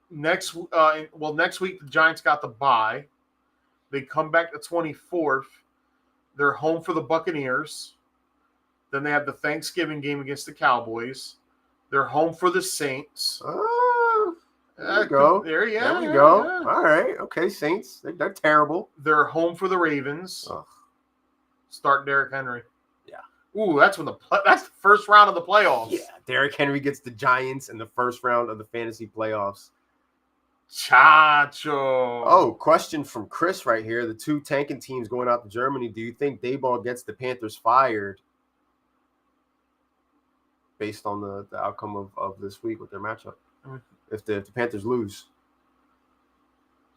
Next week the Giants got the bye. They come back the 24th. They're home for the Buccaneers. Then they have the Thanksgiving game against the Cowboys. They're home for the Saints. There you go. There we go. Yeah. All right. Okay, Saints. They're terrible. They're home for the Ravens. Start Derrick Henry. Yeah. Ooh, that's the first round of the playoffs. Yeah. Derrick Henry gets the Giants in the first round of the fantasy playoffs. Chacho. Oh, question from Chris right here. The 2 tanking teams going out to Germany. Do you think Dayball gets the Panthers fired based on the outcome of this week with their matchup? If the Panthers lose.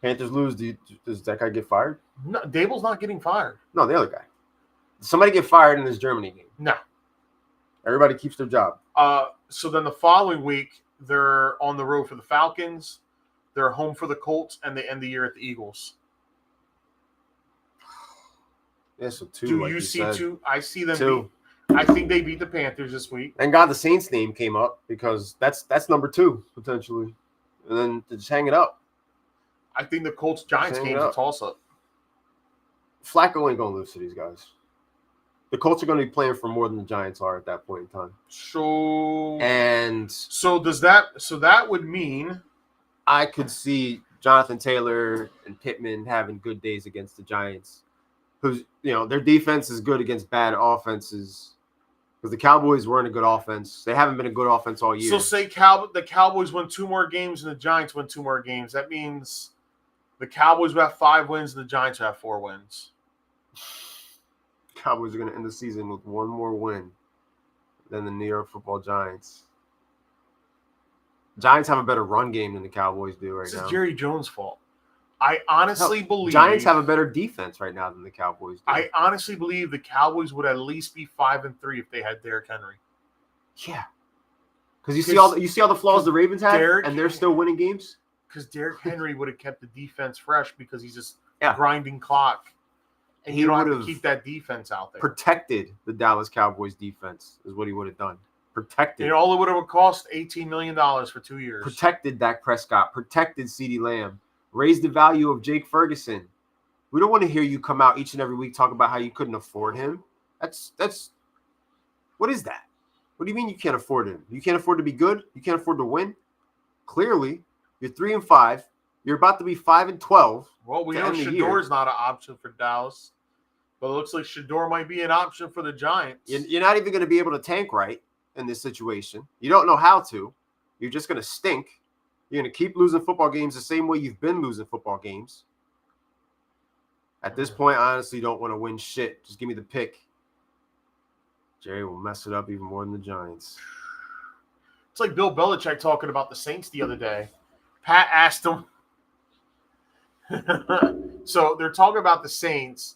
Does that guy get fired? No, Daboll's not getting fired. No, the other guy. Did somebody get fired in this Germany game? No. Everybody keeps their job. So then the following week, they're on the road for the Falcons. They're home for the Colts, and they end the year at the Eagles. Yeah, so 2. Do like you see said. 2? I see them 2. I think they beat the Panthers this week. Thank God the Saints name came up because that's number 2 potentially, and then just hang it up. I think the Colts-Giants game's a toss-up. Flacco ain't gonna lose to these guys. The Colts are going to be playing for more than the Giants are at that point in time. So that would mean I could see Jonathan Taylor and Pittman having good days against the Giants, who's their defense is good against bad offenses. Because the Cowboys weren't a good offense. They haven't been a good offense all year. So say the Cowboys win 2 more games and the Giants win 2 more games. That means the Cowboys will have 5 wins and the Giants will have 4 wins. Cowboys are going to end the season with 1 more win than the New York Football Giants. Giants have a better run game than the Cowboys do right now. This is Jerry Jones' fault. I honestly believe Giants have a better defense right now than the Cowboys do. I honestly believe the Cowboys would at least be 5-3 if they had Derrick Henry. Yeah, because you see all the flaws the Ravens have, and they're still winning games. Because Derrick Henry would have kept the defense fresh because he's just grinding clock, and you don't have to keep that defense out there. Protected the Dallas Cowboys defense is what he would have done. Protected. And all it would have cost $18 million for 2 years. Protected Dak Prescott. Protected CeeDee Lamb. Raised the value of Jake Ferguson. We don't want to hear you come out each and every week talk about how you couldn't afford him. That's what is that? What do you mean you can't afford him? You can't afford to be good? You can't afford to win? Clearly, you're 3-5. You're about to be 5-12. Well, we know Shador's not an option for Dallas, but it looks like Shador might be an option for the Giants. You're not even going to be able to tank right in this situation. You don't know how to. You're just going to stink. You're going to keep losing football games the same way you've been losing football games. At this point, I honestly don't want to win shit. Just give me the pick. Jerry will mess it up even more than the Giants. It's like Bill Belichick talking about the Saints the other day. Pat asked him. So they're talking about the Saints,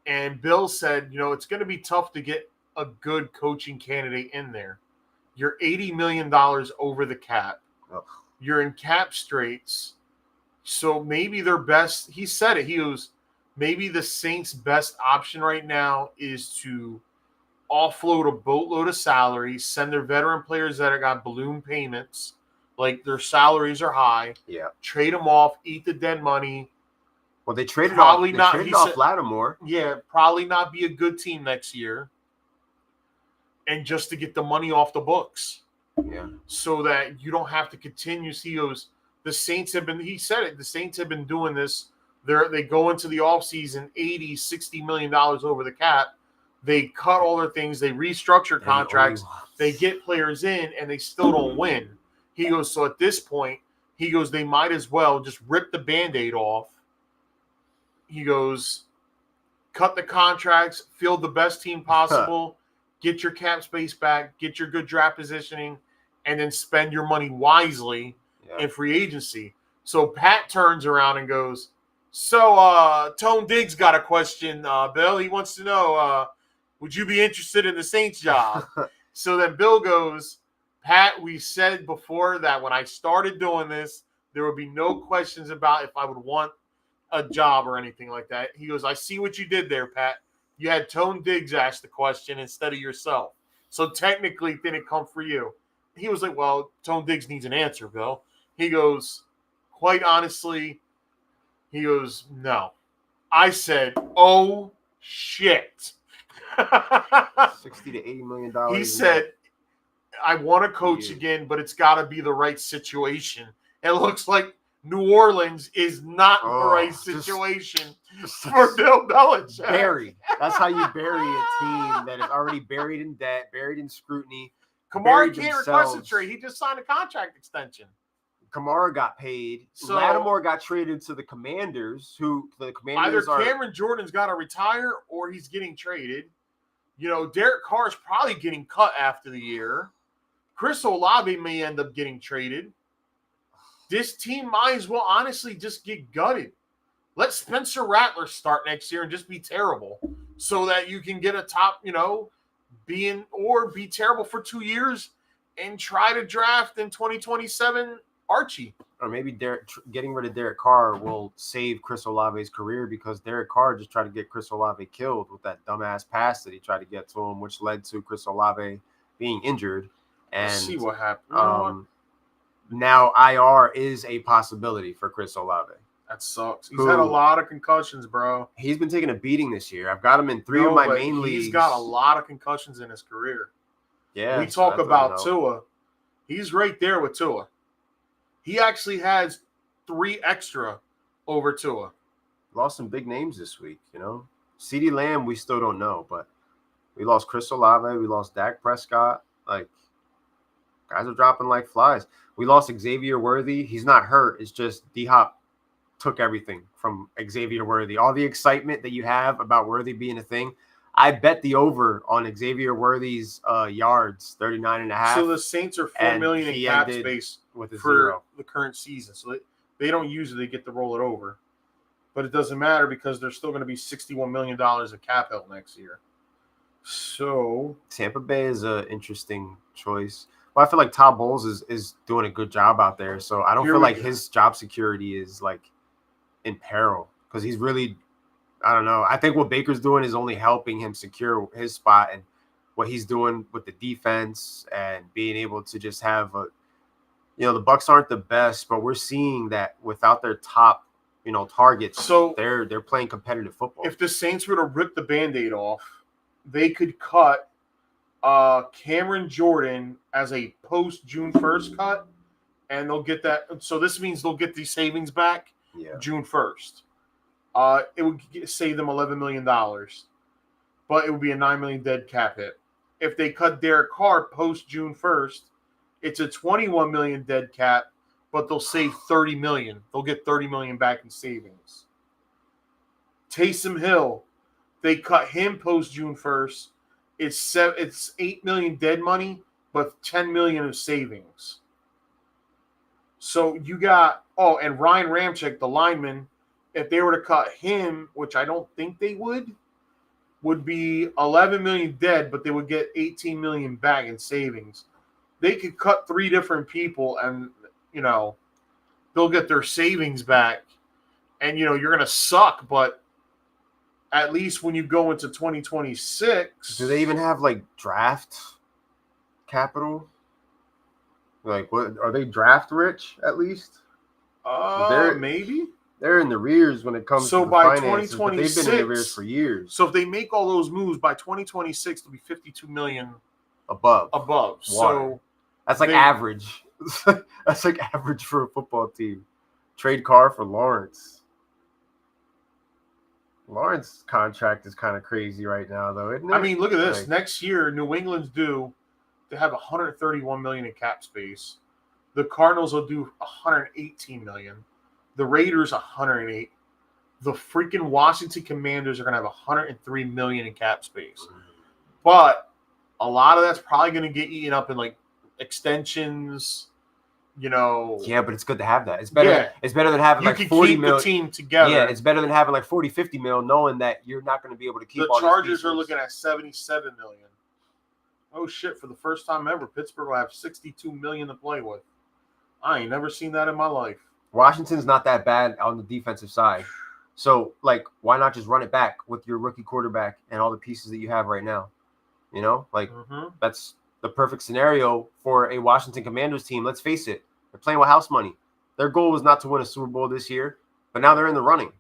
and Bill said, it's going to be tough to get a good coaching candidate in there. You're $80 million over the cap. Ugh. You're in cap straits. So maybe their best, he said it, he goes, maybe the Saints' best option right now is to offload a boatload of salaries, send their veteran players that have got balloon payments, like their salaries are high. Yeah. Trade them off, eat the dead money. Well, they traded off Lattimore. Yeah, probably not be a good team next year. And just to get the money off the books. Yeah. So that you don't have to continue. He goes, the Saints have been, he said it, the Saints have been doing this. They go into the offseason $80, $60 million over the cap. They cut all their things. They restructure contracts. They get players in, and they still don't win. He goes, so at this point, he goes, they might as well just rip the Band-Aid off. He goes, cut the contracts, field the best team possible, get your cap space back, get your good draft positioning, and then spend your money wisely in free agency. So Pat turns around and goes, so Tone Diggs got a question, Bill. He wants to know, would you be interested in the Saints job? So then Bill goes, Pat, we said before that when I started doing this, there would be no questions about if I would want a job or anything like that. He goes, I see what you did there, Pat. You had Tone Diggs ask the question instead of yourself. So technically it didn't come for you. He was like, well, Tone Diggs needs an answer, Bill. He goes, quite honestly, he goes, no. I said, oh, shit. 60 to $80 million. He said, I want to coach again, but it's got to be the right situation. It looks like New Orleans is not the right situation for Bill Belichick. Buried. That's how you bury a team that is already buried in debt, buried in scrutiny. Kamara can't request a trade. He just signed a contract extension. Kamara got paid. So Lattimore got traded to the Commanders, either Cameron Jordan's got to retire or he's getting traded. Derek Carr's probably getting cut after the year. Chris Olave may end up getting traded. This team might as well honestly just get gutted. Let Spencer Rattler start next year and just be terrible so that you can get a top, be terrible for 2 years and try to draft in 2027 Archie. Or maybe getting rid of Derek Carr will save Chris Olave's career because Derek Carr just tried to get Chris Olave killed with that dumbass pass that he tried to get to him, which led to Chris Olave being injured. And let's see what happened. Now IR is a possibility for Chris Olave. That sucks. He's had a lot of concussions, bro. He's been taking a beating this year. I've got him in three of my main leagues. He's got a lot of concussions in his career. Yeah. We talk about Tua. He's right there with Tua. He actually has 3 extra over Tua. Lost some big names this week, CeeDee Lamb, we still don't know, but we lost Chris Olave. We lost Dak Prescott. Guys are dropping like flies. We lost Xavier Worthy. He's not hurt. It's just D-Hop took everything from Xavier Worthy. All the excitement that you have about Worthy being a thing. I bet the over on Xavier Worthy's yards, 39.5. So the Saints are $4 million in cap space with a for 0 the current season. So they don't usually get to roll it over. But it doesn't matter because there's still going to be $61 million of cap held next year. So Tampa Bay is an interesting choice. Well, I feel like Todd Bowles is doing a good job out there. So I don't feel like his job security is in peril because he's really, I don't know. I think what Baker's doing is only helping him secure his spot, and what he's doing with the defense and being able to just have the Bucs aren't the best, but we're seeing that without their top, targets, so they're playing competitive football. If the Saints were to rip the Band-Aid off, they could cut Cameron Jordan as a post-June 1st cut, and they'll get that. So this means they'll get these savings back June 1st. It would save them $11 million, but it would be a $9 million dead cap hit. If they cut Derek Carr post-June 1st, it's a $21 million dead cap, but they'll save $30 million. They'll get $30 million back in savings. Taysom Hill, they cut him post June 1st. It's $8 million dead money, but $10 million of savings. So you got and Ryan Ramczyk, the lineman, if they were to cut him, which I don't think they would be $11 million dead, but they would get $18 million back in savings. They could cut 3 different people, and they'll get their savings back. And you're gonna suck, but at least when you go into 2026, do they even have like draft capital? Like, what are they draft rich at least? Maybe they're in the rears when it comes to the by finances, 2026, but they've been in the rears for years. So if they make all those moves by 2026, it'll be $52 million above. Water. So that's like average. That's like average for a football team. Trade Carr for Lawrence. Lawrence's contract is kind of crazy right now, though, isn't it? I mean, look at this. Next year, New England's due to have $131 million in cap space. The Cardinals will do $118 million. The Raiders $108. The freaking Washington Commanders are going to have $103 million in cap space. But a lot of that's probably going to get eaten up in like extensions. Yeah, but it's good to have that. It's better. Yeah. It's better than having like 40 mil. The team together. Yeah, it's better than having like 40, 50 mil, knowing that you're not going to be able to keep. The Chargers are looking at $77 million. Oh shit! For the first time ever, Pittsburgh will have $62 million to play with. I ain't never seen that in my life. Washington's not that bad on the defensive side, so like, why not just run it back with your rookie quarterback and all the pieces that you have right now? That's the perfect scenario for a Washington Commanders team. Let's face it, they're playing with house money. Their goal was not to win a Super Bowl this year, but now they're in the running.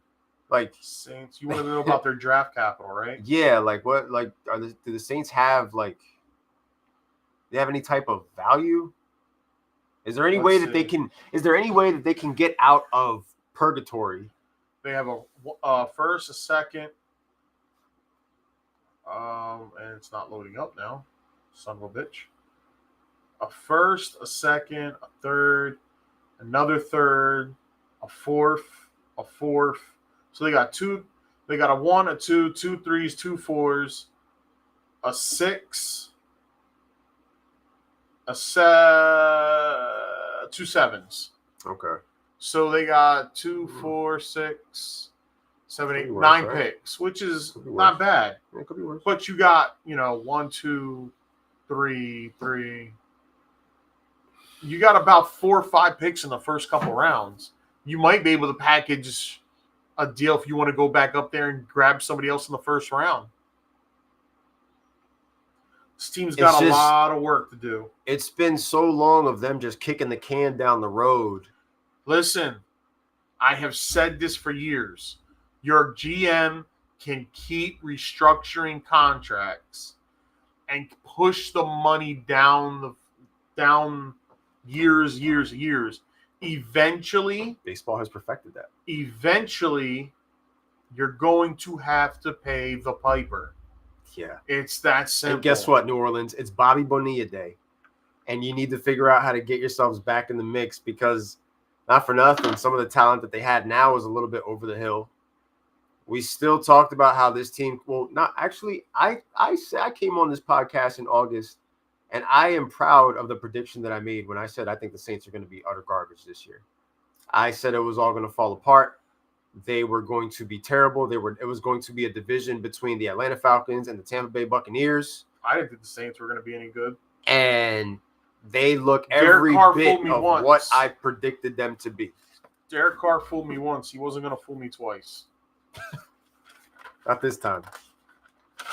Like Saints, you want to know about their draft capital, right? Yeah, like what? Like, do the Saints have like? They have any type of value? Is there any way that they can? Is there any way that they can get out of purgatory? They have a first, a second, and it's not loading up now. Son of a bitch. A first, a second, a third, another third, a fourth. So they got two. They got a 1, a 2, 2 3s, 2 4s, a 6, a 2 7s. Okay. So they got 2, 4, 6, 7, 8, 9 picks, which is not bad. It could be worse. But you got 1, 2, 3, 3. You got about 4 or 5 picks in the first couple rounds. You might be able to package a deal if you want to go back up there and grab somebody else in the first round. This team's got a lot of work to do. It's been so long of them just kicking the can down the road. Listen, I have said this for years. Your GM can keep restructuring contracts and push the money down years. Eventually, baseball has perfected that. Eventually, you're going to have to pay the piper. Yeah. It's that simple. And guess what, New Orleans? It's Bobby Bonilla Day. And you need to figure out how to get yourselves back in the mix because, not for nothing, some of the talent that they had now is a little bit over the hill. We still talked about how this team, well, not actually, I came on this podcast in August, and I am proud of the prediction that I made when I said I think the Saints are going to be utter garbage this year. I said it was all going to fall apart. They were going to be terrible. It was going to be a division between the Atlanta Falcons and the Tampa Bay Buccaneers. I didn't think the Saints were going to be any good. And they look every bit of what I predicted them to be. Derek Carr fooled me once. He wasn't going to fool me twice. Not this time.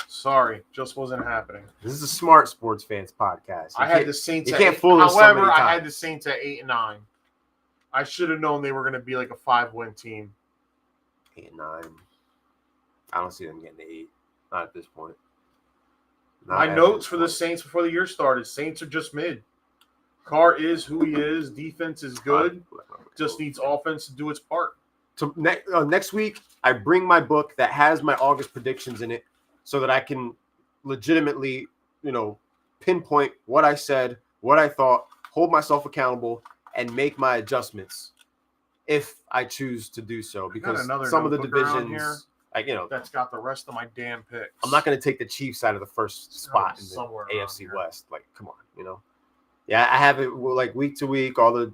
Sorry, just wasn't happening. This is a smart sports fans podcast. I had the Saints. You can't fool us. However, I had the Saints at 8-9. I should have known they were going to be like a 5-win team. 8-9. I don't see them getting to 8. Not at this point. My notes for the Saints before the year started: Saints are just mid. Carr is who he is. Defense is good. Just needs offense to do its part. So next week, I bring my book that has my August predictions in it, so that I can legitimately, pinpoint what I said, what I thought, hold myself accountable, and make my adjustments if I choose to do so. Because some of the divisions, that's got the rest of my damn picks. I'm not going to take the Chiefs out of the first spot in the AFC West. Like, come on, Yeah, I have it like week to week, all the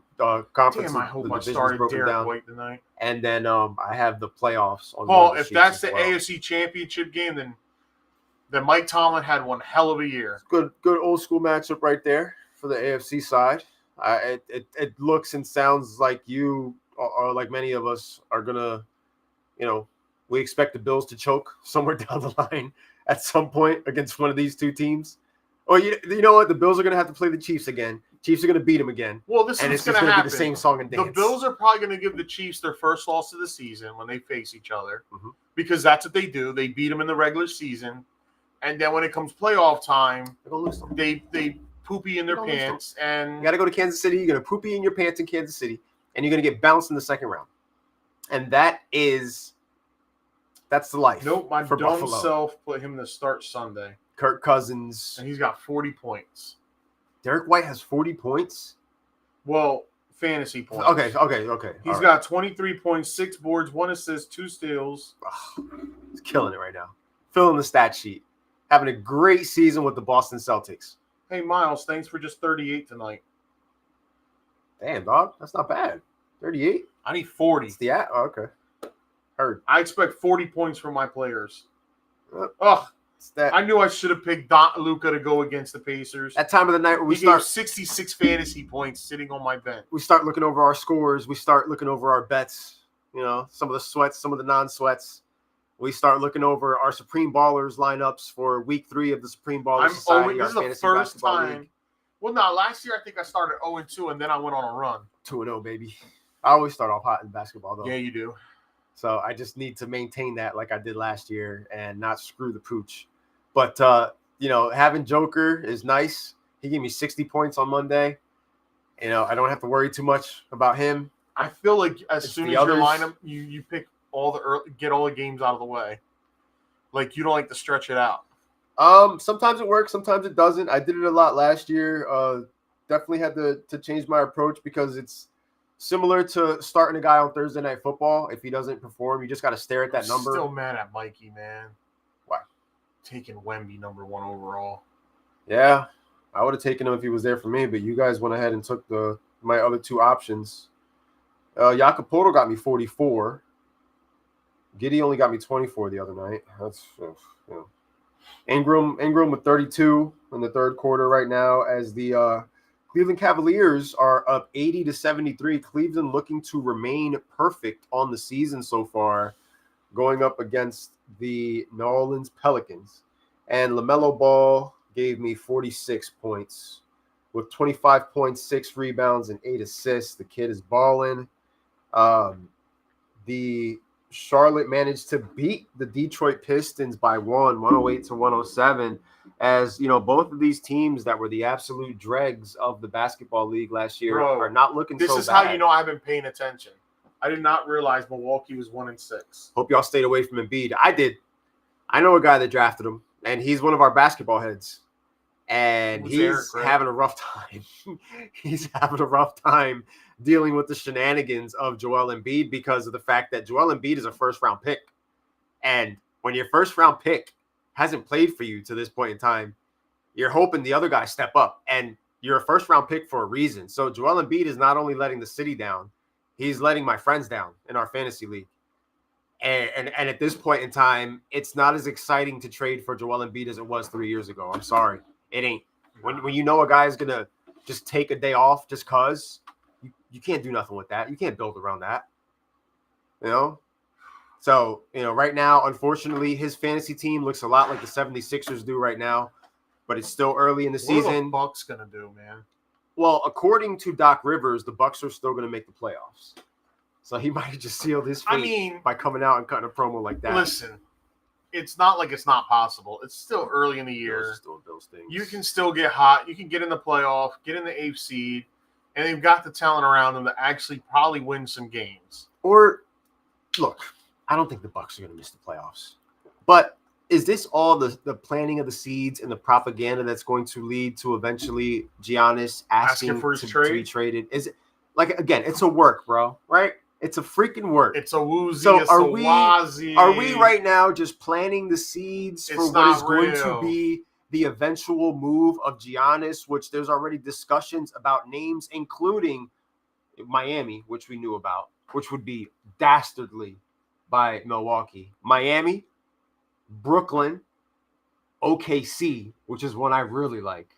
conferences. Damn, I hope I started Derek White tonight. And then I have the playoffs on. Paul, if that's the AFC Championship game, then Mike Tomlin had one hell of a year. Good old school matchup right there for the AFC side. It looks and sounds like you are like many of us are gonna, we expect the Bills to choke somewhere down the line at some point against one of these two teams. Or you know what? The Bills are going to have to play the Chiefs again. Chiefs are going to beat them again. Well, this is going to happen. Be the same song and dance. The Bills are probably going to give the Chiefs their first loss of the season when they face each other, because that's what they do. They beat them in the regular season, and then when it comes playoff time, they poopy in their pants. And you got to go to Kansas City. You're going to poopy in your pants in Kansas City, and you're going to get bounced in the second round. And that's the life. Nope, my for dumb Buffalo. self put him to start Sunday. Kirk Cousins. And he's got 40 points. Derek White has 40 points? Well, fantasy points. Okay. He's got 23 points, 6 boards, 1 assist, 2 steals. He's killing it right now. Filling the stat sheet. Having a great season with the Boston Celtics. Hey, Miles, thanks for just 38 tonight. Damn, dog. That's not bad. 38? I need 40. It's the okay. Heard. I expect 40 points from my players. I knew I should have picked Luka to go against the Pacers. That time of the night where we start 66 fantasy points sitting on my bench. We start looking over our scores. We start looking over our bets. Some of the sweats, some of the non-sweats. We start looking over our Supreme Ballers lineups for week 3 of the Supreme Ballers Society. This is the first time. Well, no, last year I think I started 0-2, and then I went on a run. 2-0, baby. I always start off hot in basketball, though. Yeah, you do. So I just need to maintain that like I did last year and not screw the pooch. But, having Joker is nice. He gave me 60 points on Monday. I don't have to worry too much about him. I feel like as soon as you line them, you pick get all the games out of the way. Like, you don't like to stretch it out. Sometimes it works. Sometimes it doesn't. I did it a lot last year. Definitely had to change my approach because it's similar to starting a guy on Thursday Night Football. If he doesn't perform, you just got to stare at that number. Still mad at Mikey, man. Why? Taking Wemby number 1 overall. Yeah, I would have taken him if he was there for me, but you guys went ahead and took my other 2 options. Jacopoto got me 44. Giddy only got me 24 the other night. That's Ingram with 32 in the third quarter right now as the Cleveland Cavaliers are up 80-73. Cleveland looking to remain perfect on the season so far, going up against the New Orleans Pelicans. And LaMelo Ball gave me 46 points with 25 points, 6 rebounds, and 8 assists. The kid is balling. The Charlotte managed to beat the Detroit Pistons by 108-107. As both of these teams that were the absolute dregs of the basketball league last year are not looking so bad. This is how you know I've been paying attention. I did not realize Milwaukee was 1-6. Hope y'all stayed away from Embiid. I did. I know a guy that drafted him, and he's one of our basketball heads. And he's having a rough time. He's having a rough time dealing with the shenanigans of Joel Embiid because of the fact that Joel Embiid is a first-round pick. And when your first-round pick hasn't played for you to this point in time, you're hoping the other guys step up. And you're a first-round pick for a reason. So Joel Embiid is not only letting the city down, he's letting my friends down in our fantasy league. And at this point in time, it's not as exciting to trade for Joel Embiid as it was 3 years ago. I'm sorry. It ain't. When you know a guy's going to just take a day off just because, you can't do nothing with that. You can't build around that. So, right now, unfortunately, his fantasy team looks a lot like the 76ers do right now, but it's still early in the season. What are the Bucks going to do, man? Well, according to Doc Rivers, the Bucks are still going to make the playoffs. So he might have just sealed his fate by coming out and cutting a promo like that. Listen, it's not like it's not possible. It's still early in the year. You can still get hot. You can get in the playoff, get in the 8th seed, and they've got the talent around them to actually probably win some games. Or, look, I don't think the Bucks are going to miss the playoffs. But is this all the planting of the seeds and the propaganda that's going to lead to eventually Giannis asking for his to trade? be traded? Is it like again, it's a work, bro, right? It's a freaking work. It's a woozy. So it's are a we wazzy. are we right now just planting the seeds for what is going to be the eventual move of Giannis, which there's already discussions about names, including Miami, which we knew about, which would be dastardly by Milwaukee. Miami, Brooklyn, OKC, which is one I really like.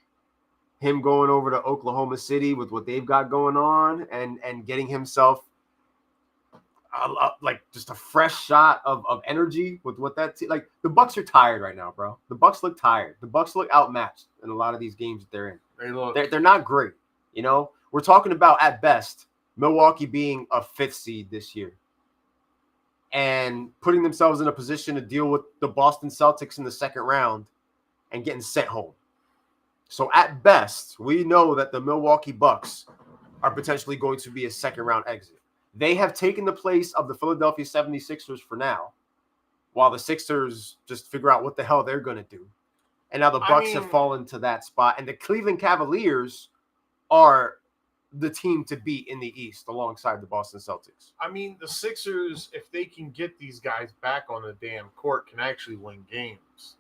Him going over to Oklahoma City with what they've got going on and getting himself like just a fresh shot of energy with what like the Bucks are tired right now, bro. The Bucks look tired. The Bucks look outmatched in a lot of these games that they're in. They're not great. You know, we're talking about at best Milwaukee being a 5th seed this year and putting themselves in a position to deal with the Boston Celtics in the second round and getting sent home. So at best, we know that the Milwaukee Bucks are potentially going to be a second round exit. They have taken the place of the Philadelphia 76ers for now, while the Sixers just figure out what the hell they're going to do. And now the Bucks have fallen to that spot. And the Cleveland Cavaliers are the team to beat in the East alongside the Boston Celtics. I mean, the Sixers, if they can get these guys back on the damn court, can actually win games.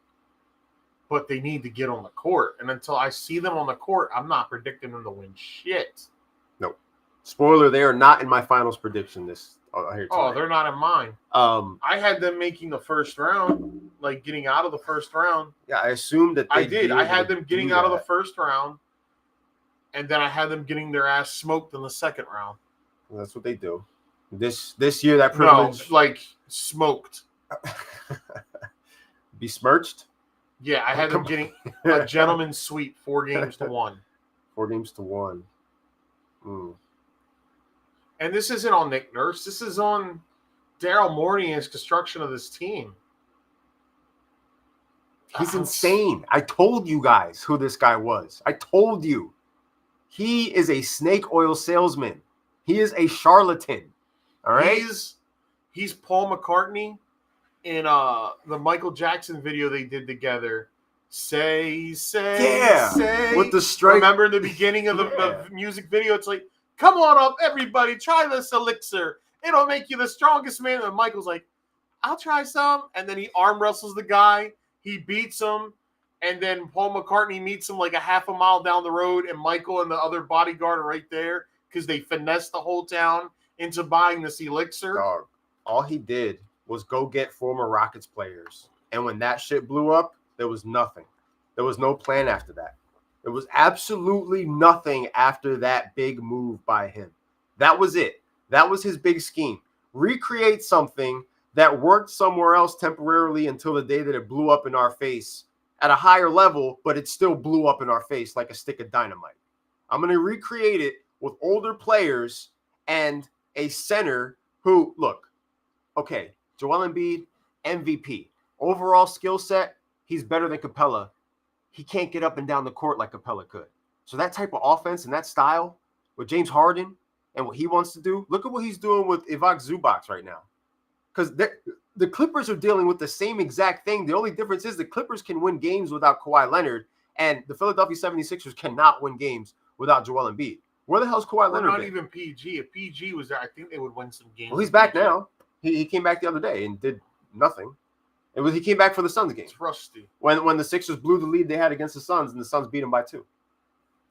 But they need to get on the court. And until I see them on the court, I'm not predicting them to win shit. Nope. Spoiler, they are not in my finals prediction this here tonight. Oh, they're not in mine. I had them making the first round, like getting out of the first round. Yeah, I assumed that I did. I had them getting out of the first round, and then I had them getting their ass smoked in the second round. Well, that's what they do. This year, that privilege... No, like smoked. Besmirched? Yeah, I had them getting a gentleman's sweep, 4-1. 4-1. And this isn't on Nick Nurse. This is on Daryl Morey and his construction of this team. He's insane. I told you guys who this guy was. I told you. He is a snake oil salesman. He is a charlatan. All right? He's Paul McCartney in the Michael Jackson video they did together. Say, with the strike. Remember in the beginning of the music video, it's like, come on up, everybody, try this elixir. It'll make you the strongest man. And Michael's like, I'll try some. And then he arm wrestles the guy. He beats him. And then Paul McCartney meets him like a half a mile down the road. And Michael and the other bodyguard are right there because they finessed the whole town into buying this elixir. Dog, all he did was go get former Rockets players. And when that shit blew up, there was nothing. There was no plan after that. There was absolutely nothing after that big move by him. That was it. That was his big scheme. Recreate something that worked somewhere else temporarily until the day that it blew up in our face at a higher level, but it still blew up in our face like a stick of dynamite. I'm going to recreate it with older players and a center who, look, okay, Joel Embiid, MVP. Overall skill set, he's better than Capella. He can't get up and down the court like Capella could. So that type of offense and that style with James Harden and what he wants to do, look at what he's doing with Ivica Zubac right now. Because the Clippers are dealing with the same exact thing. The only difference is the Clippers can win games without Kawhi Leonard, and the Philadelphia 76ers cannot win games without Joel Embiid. Where the hell's Kawhi Leonard? Not even PG. If PG was there, I think they would win some games. Well, he's back now. He came back the other day and did nothing. He came back for the Suns game. It's rusty. When the Sixers blew the lead they had against the Suns, and the Suns beat them by 2.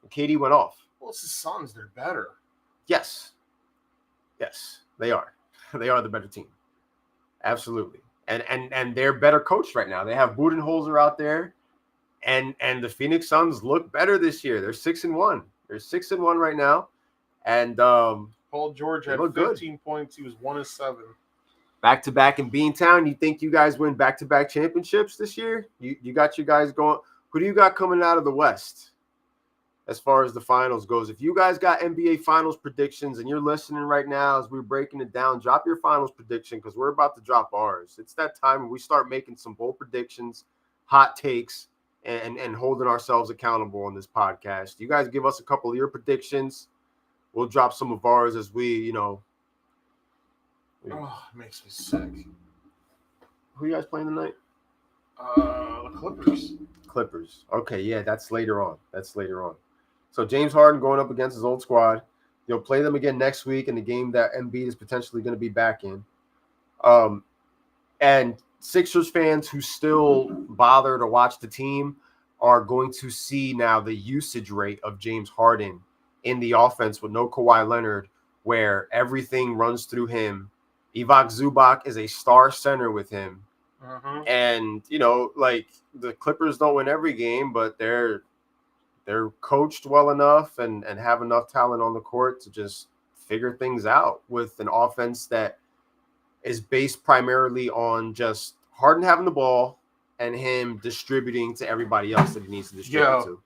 And KD went off. Well, it's the Suns. They're better. Yes, they are. They are the better team. Absolutely. And they're better coached right now. They have Budenholzer out there, and the Phoenix Suns look better this year. They're 6-1. They're 6-1 right now. And Paul George had 15 points. He was 1-7. Back-to-back in Beantown. You think you guys win back-to-back championships this year? You got you guys going. Who do you got coming out of the West as far as the finals goes? If you guys got NBA finals predictions and you're listening right now as we're breaking it down, drop your finals prediction because we're about to drop ours. It's that time when we start making some bold predictions, hot takes, and holding ourselves accountable on this podcast. You guys give us a couple of your predictions. We'll drop some of ours as we, Oh, it makes me sick. Who are you guys playing tonight? The Clippers. Okay, yeah, that's later on. So James Harden going up against his old squad. You'll play them again next week in the game that Embiid is potentially going to be back in. And Sixers fans who still bother to watch the team are going to see now the usage rate of James Harden in the offense with no Kawhi Leonard, where everything runs through him. Ivica Zubac is a star center with him. And, like the Clippers don't win every game, but they're coached well enough and have enough talent on the court to just figure things out with an offense that is based primarily on just Harden having the ball and him distributing to everybody else that he needs to distribute to.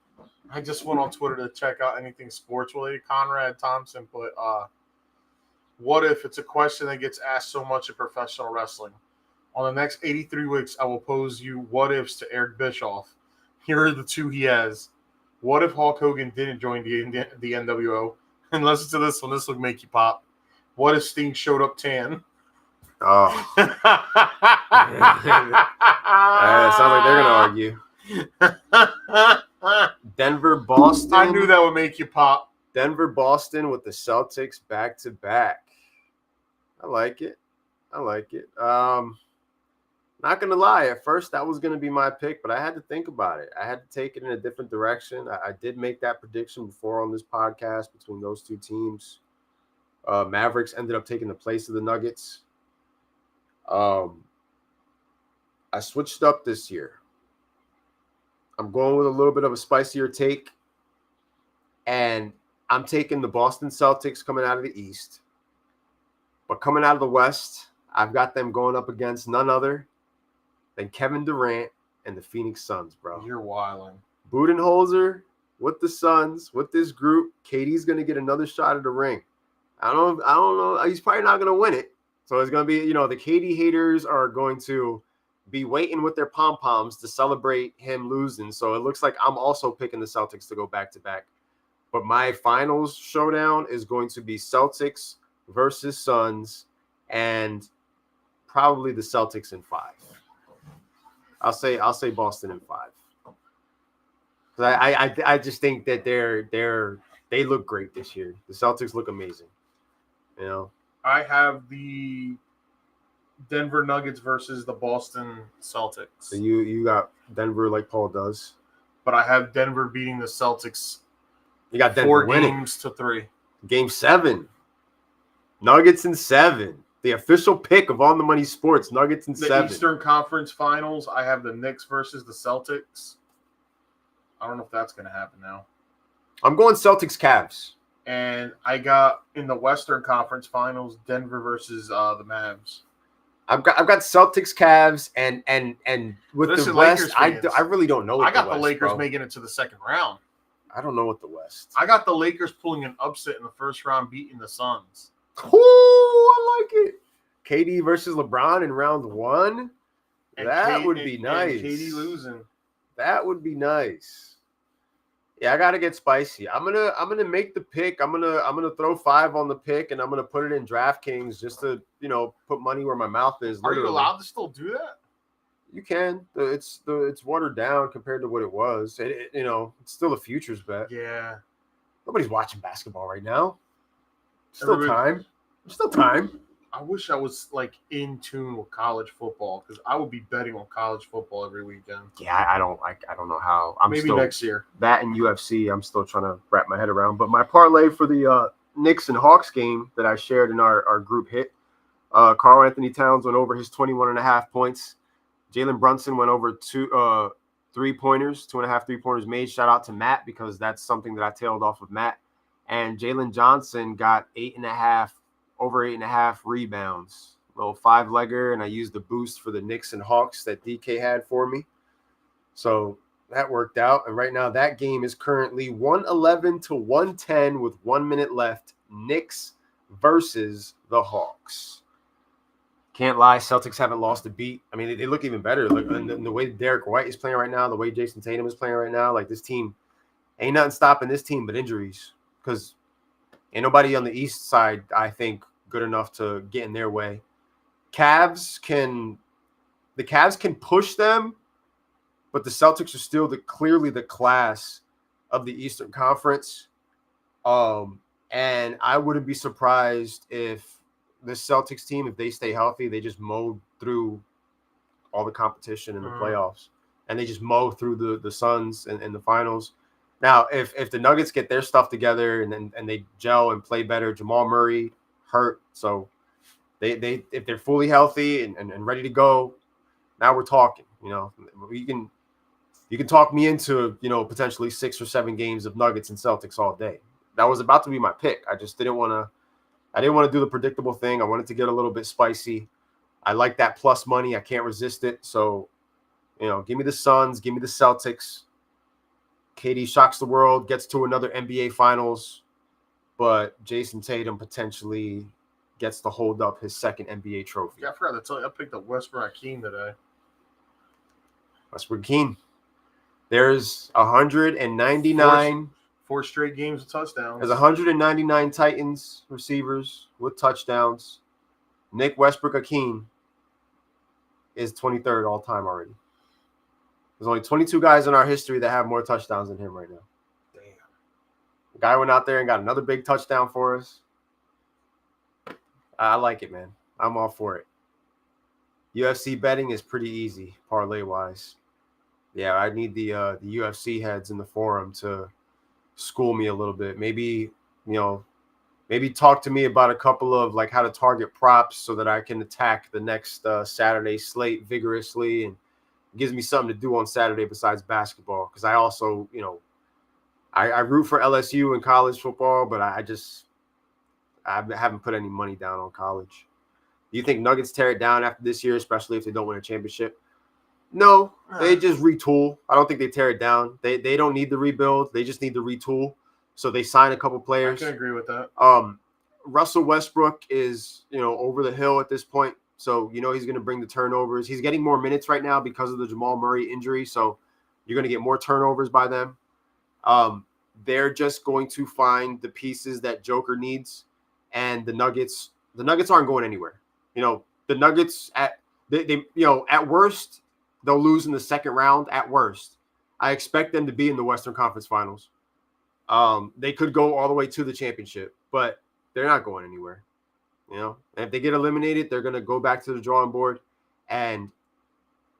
I just went on Twitter to check out anything sports related. Conrad Thompson put, what if it's a question that gets asked so much in professional wrestling? On the next 83 weeks, I will pose you what ifs to Eric Bischoff. Here are the two he has. What if Hulk Hogan didn't join the NWO? And listen to this one. This will make you pop. What if Sting showed up tan? Oh. Sounds like they're going to argue. Denver, Boston. I knew that would make you pop. Denver, Boston with the Celtics back-to-back. I like it. Not going to lie. At first, that was going to be my pick, but I had to think about it. I had to take it in a different direction. I did make that prediction before on this podcast between those two teams. Mavericks ended up taking the place of the Nuggets. I switched up this year. I'm going with a little bit of a spicier take, and I'm taking the Boston Celtics coming out of the East. But coming out of the West, I've got them going up against none other than Kevin Durant and the Phoenix Suns, bro. You're wilding. Budenholzer with the Suns, with this group. KD's going to get another shot at the ring. I don't know. He's probably not going to win it. So it's going to be, the KD haters are going to be waiting with their pom-poms to celebrate him losing. So it looks like I'm also picking the Celtics to go back-to-back. But my finals showdown is going to be Celtics versus Suns, and probably the Celtics in 5. I'll say Boston in 5. I just think that they look great this year. The Celtics look amazing. I have the Denver Nuggets versus the Boston Celtics. So you got Denver like Paul does. But I have Denver beating the Celtics. You got Denver 4 winning. games to 3. Game 7. Nuggets in 7. The official pick of On the Money Sports, Nuggets in 7. The Eastern Conference Finals, I have the Knicks versus the Celtics. I don't know if that's going to happen now. I'm going Celtics Cavs. And I got in the Western Conference Finals, Denver versus the Mavs. I've got Celtics Cavs and with Listen, the West, Lakers I really don't know. I got the Lakers making it to the second round. I don't know what the West. I got the Lakers pulling an upset in the first round, beating the Suns. Ooh, I like it. KD versus LeBron in round 1. That would be nice. And KD losing. That would be nice. Yeah, I gotta get spicy. I'm gonna make the pick. I'm gonna throw 5 on the pick, and I'm gonna put it in DraftKings just to put money where my mouth is. Literally. Are you allowed to still do that? You can. It's watered down compared to what it was. It's still a futures bet. Yeah. Nobody's watching basketball right now. Still time. I wish I was in tune with college football because I would be betting on college football every weekend. Yeah, I don't know how. Maybe next year. That and UFC, I'm still trying to wrap my head around. But my parlay for the Knicks and Hawks game that I shared in our group hit, Karl Anthony Towns went over his 21.5 points. Jalen Brunson went over 2 3-pointers, 2.5 3-pointers made. Shout out to Matt because that's something that I tailed off of Matt. And Jalen Johnson got 8.5 rebounds. A little 5-legger, and I used the boost for the Knicks and Hawks that DK had for me. So that worked out. And right now that game is currently 111-110 with 1 minute left. Knicks versus the Hawks. Can't lie, Celtics haven't lost a beat. I mean, they look even better. Like the way Derek White is playing right now, the way Jason Tatum is playing right now, like this team, ain't nothing stopping this team but injuries. Because ain't nobody on the East side, I think, good enough to get in their way. The Cavs can push them, but the Celtics are still clearly the class of the Eastern Conference. And And I wouldn't be surprised if this Celtics team, if they stay healthy, they just mow through all the competition in the playoffs. And they just mow through the Suns in the finals. Now, if the Nuggets get their stuff together and they gel and play better, Jamal Murray hurt. So they if they're fully healthy and ready to go, now we're talking. You can talk me into, potentially 6 or 7 games of Nuggets and Celtics all day. That was about to be my pick. I just didn't want to do the predictable thing. I wanted to get a little bit spicy. I like that plus money. I can't resist it. So, give me the Suns, give me the Celtics. KD shocks the world, gets to another NBA Finals, but Jason Tatum potentially gets to hold up his second NBA trophy. Yeah, I forgot to tell you, I picked up Westbrook Hakeem today. Westbrook Hakeem. There's 199. 4 straight games of touchdowns. There's 199 Titans receivers with touchdowns. Nick Westbrook-Hakeem is 23rd all time already. There's only 22 guys in our history that have more touchdowns than him right now. Damn. The guy went out there and got another big touchdown for us. I like it, man. I'm all for it. UFC betting is pretty easy, parlay-wise. Yeah, I need the UFC heads in the forum to school me a little bit. Maybe talk to me about a couple of how to target props so that I can attack the next Saturday slate vigorously, and it gives me something to do on Saturday besides basketball. Because I also, I root for LSU in college football, but I haven't put any money down on college. Do you think Nuggets tear it down after this year, especially if they don't win a championship? No, they just retool. I don't think they tear it down. They don't need the rebuild. They just need to retool. So they sign a couple players. I can agree with that. Russell Westbrook is, over the hill at this point. So, he's going to bring the turnovers. He's getting more minutes right now because of the Jamal Murray injury. So you're going to get more turnovers by them. They're just going to find the pieces that Joker needs. And the Nuggets aren't going anywhere. The Nuggets at worst, they'll lose in the second round at worst. I expect them to be in the Western Conference Finals. They could go all the way to the championship, but they're not going anywhere. And if they get eliminated, they're going to go back to the drawing board. And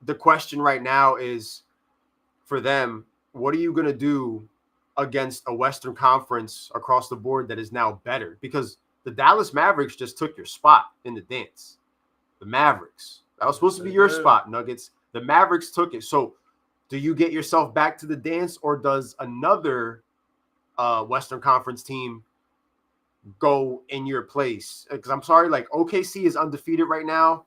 the question right now is, for them, what are you going to do against a Western Conference across the board that is now better? Because the Dallas Mavericks just took your spot in the dance. The Mavericks. That was supposed to be your spot, Nuggets. The Mavericks took it. So do you get yourself back to the dance, or does another Western Conference team go in your place? Because I'm sorry, OKC is undefeated right now,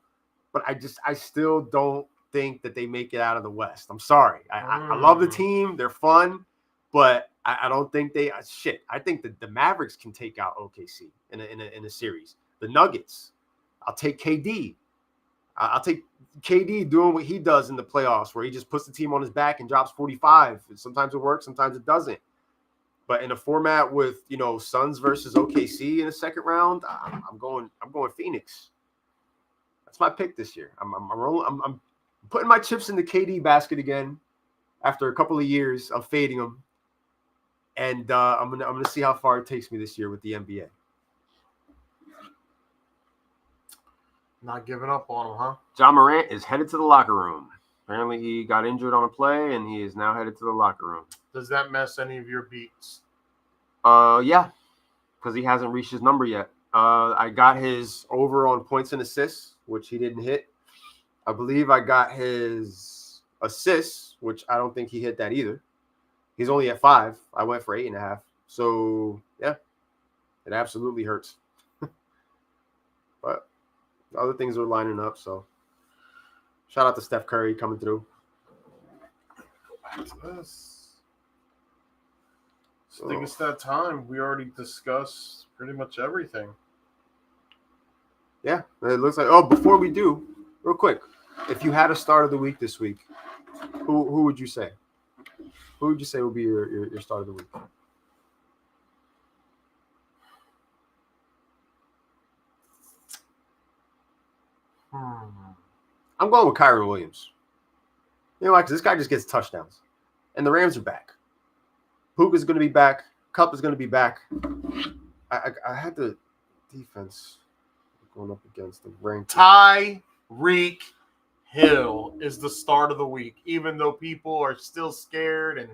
but I still don't think that they make it out of the West. I'm sorry. I love the team. They're fun, but I don't think they I think that the Mavericks can take out OKC in a series. The Nuggets, I'll take KD. I'll take KD doing what he does in the playoffs, where he just puts the team on his back and drops 45. Sometimes it works, sometimes it doesn't. But in a format with Suns versus OKC in the second round, I'm going Phoenix. That's my pick this year. I'm putting my chips in the KD basket again after a couple of years of fading him, and I'm gonna see how far it takes me this year with the NBA. Not giving up on him, huh? John Morant is headed to the locker room. Apparently, he got injured on a play, and he is now headed to the locker room. Does that mess any of your beats? Yeah, because he hasn't reached his number yet. I got his over on points and assists, which he didn't hit. I believe I got his assists, which I don't think he hit that either. He's only at 5. I went for 8.5. So, yeah, it absolutely hurts. But other things are lining up, so shout out to Steph Curry coming through. Go back to this. I think it's that time. We already discussed pretty much everything. Yeah, it looks like. Before we do, real quick, if you had a start of the week this week, who would you say? Who would you say would be your start of the week? I'm going with Kyron Williams. You know why? Because this guy just gets touchdowns. And the Rams are back. Puka's going to be back. Kupp is going to be back. I had the defense going up against the ranked. Tyreek Hill is the start of the week, even though people are still scared and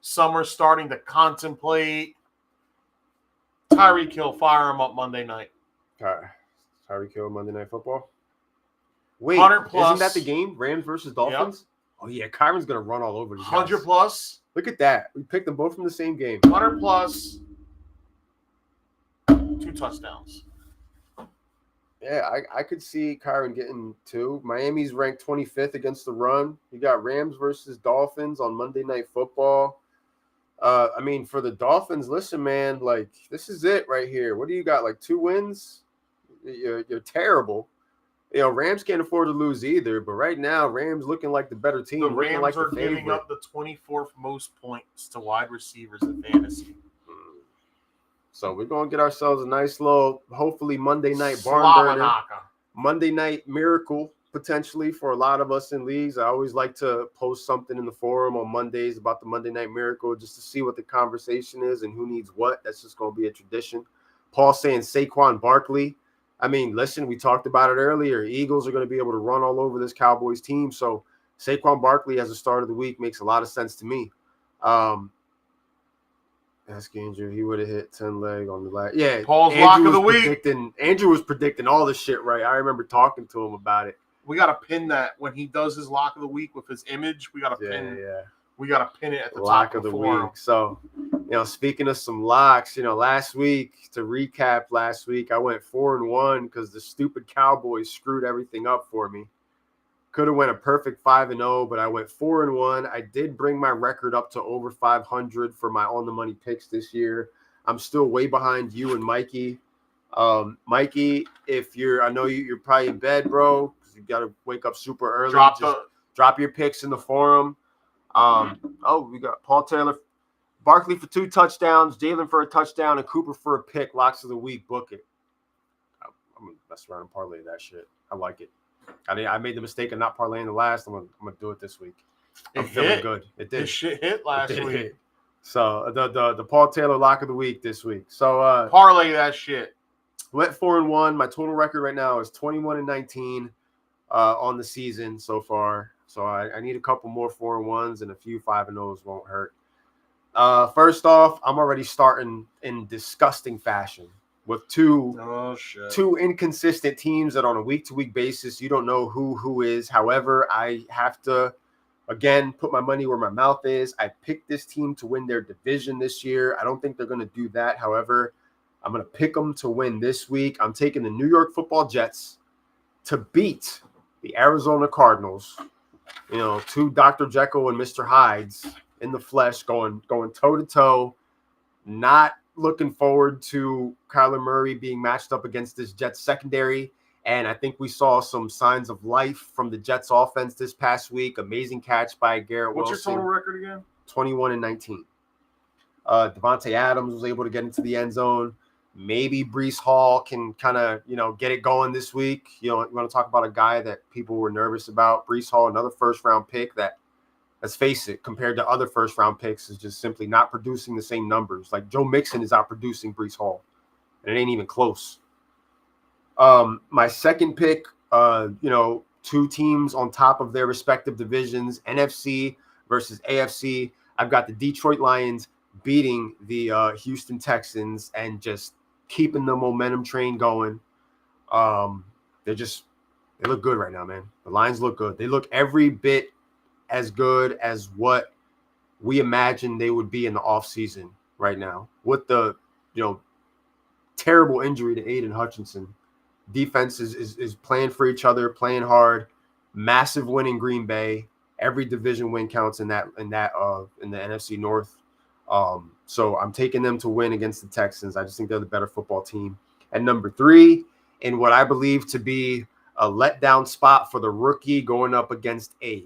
some are starting to contemplate. Tyreek Hill, fire him up Monday night. Tyreek Hill, Monday Night Football. Wait, 100 plus. Isn't that the game? Rams versus Dolphins? Yep. Oh, yeah. Kyron's going to run all over these 100 guys. plus. Look at that. We picked them both from the same game. 100 plus. 2 touchdowns. Yeah, I could see Kyron getting 2. Miami's ranked 25th against the run. You got Rams versus Dolphins on Monday Night Football. I mean, for the Dolphins, listen, man, like, this is it right here. What do you got, like 2 wins? You're terrible. You know, Rams can't afford to lose either, but right now, Rams looking like the better team. The Rams like are giving up the 24th most points to wide receivers in fantasy. So we're going to get ourselves a nice little, hopefully, Monday night barn burner. Monday night miracle, potentially, for a lot of us in leagues. I always like to post something in the forum on Mondays about the Monday night miracle just to see what the conversation is and who needs what. That's just going to be a tradition. Paul saying Saquon Barkley. I mean, listen, we talked about it earlier. Eagles are going to be able to run all over this Cowboys team. So Saquon Barkley as a start of the week makes a lot of sense to me. Ask Andrew. He would have hit 10 leg on the last. Yeah, Paul's lock of the week. Andrew was predicting all this shit right. I remember talking to him about it. We got to pin that when he does his lock of the week with his image. We got to pin. Yeah. We got to pin it at the lock top of the week. So, speaking of some locks, last week, to recap last week, I went 4-1 because the stupid Cowboys screwed everything up for me. Could have went a perfect 5-0, but I went 4-1. I did bring my record up to over 500 for my on the money picks this year. I'm still way behind you and Mikey. Mikey, I know you're probably in bed, bro, because you got to wake up super early. Drop your picks in the forum. We got Paul Taylor, Barkley for 2 touchdowns, Jalen for a touchdown, and Cooper for a pick. Locks of the week. Book it. I'm gonna mess around and parlay that shit. I like it. I made the mistake of not parlaying the last. I'm gonna do it this week. I'm feeling good. It did. This shit hit last week. Hit. So the Paul Taylor lock of the week this week. So parlay that shit. Went 4-1. My total record right now is 21-19 on the season so far. So I need a couple more 4-1s and a few 5-0s won't hurt. First off, I'm already starting in disgusting fashion with two inconsistent teams that on a week-to-week basis, you don't know who is. However, I have to, again, put my money where my mouth is. I picked this team to win their division this year. I don't think they're going to do that. However, I'm going to pick them to win this week. I'm taking the New York Football Jets to beat the Arizona Cardinals. 2 Dr. Jekyll and Mr. Hydes in the flesh going toe-to-toe. Not looking forward to Kyler Murray being matched up against this Jets secondary. And I think we saw some signs of life from the Jets offense this past week. Amazing catch by Garrett Wilson. What's your total record again? 21-19. Devontae Adams was able to get into the end zone. Maybe Breece Hall can kind of, get it going this week. You want to talk about a guy that people were nervous about. Breece Hall, another first-round pick that, let's face it, compared to other first-round picks, is just simply not producing the same numbers. Like Joe Mixon is outproducing Breece Hall, and it ain't even close. My second pick, 2 teams on top of their respective divisions, NFC versus AFC. I've got the Detroit Lions beating the Houston Texans and just keeping the momentum train going. They look good right now, man. The Lions look good. They look every bit as good as what we imagined they would be in the offseason right now. With the, terrible injury to Aiden Hutchinson. Defense is playing for each other, playing hard. Massive win in Green Bay. Every division win counts in the NFC North. So I'm taking them to win against the Texans. I just think they're the better football team. And number 3, in what I believe to be a letdown spot for the rookie going up against it's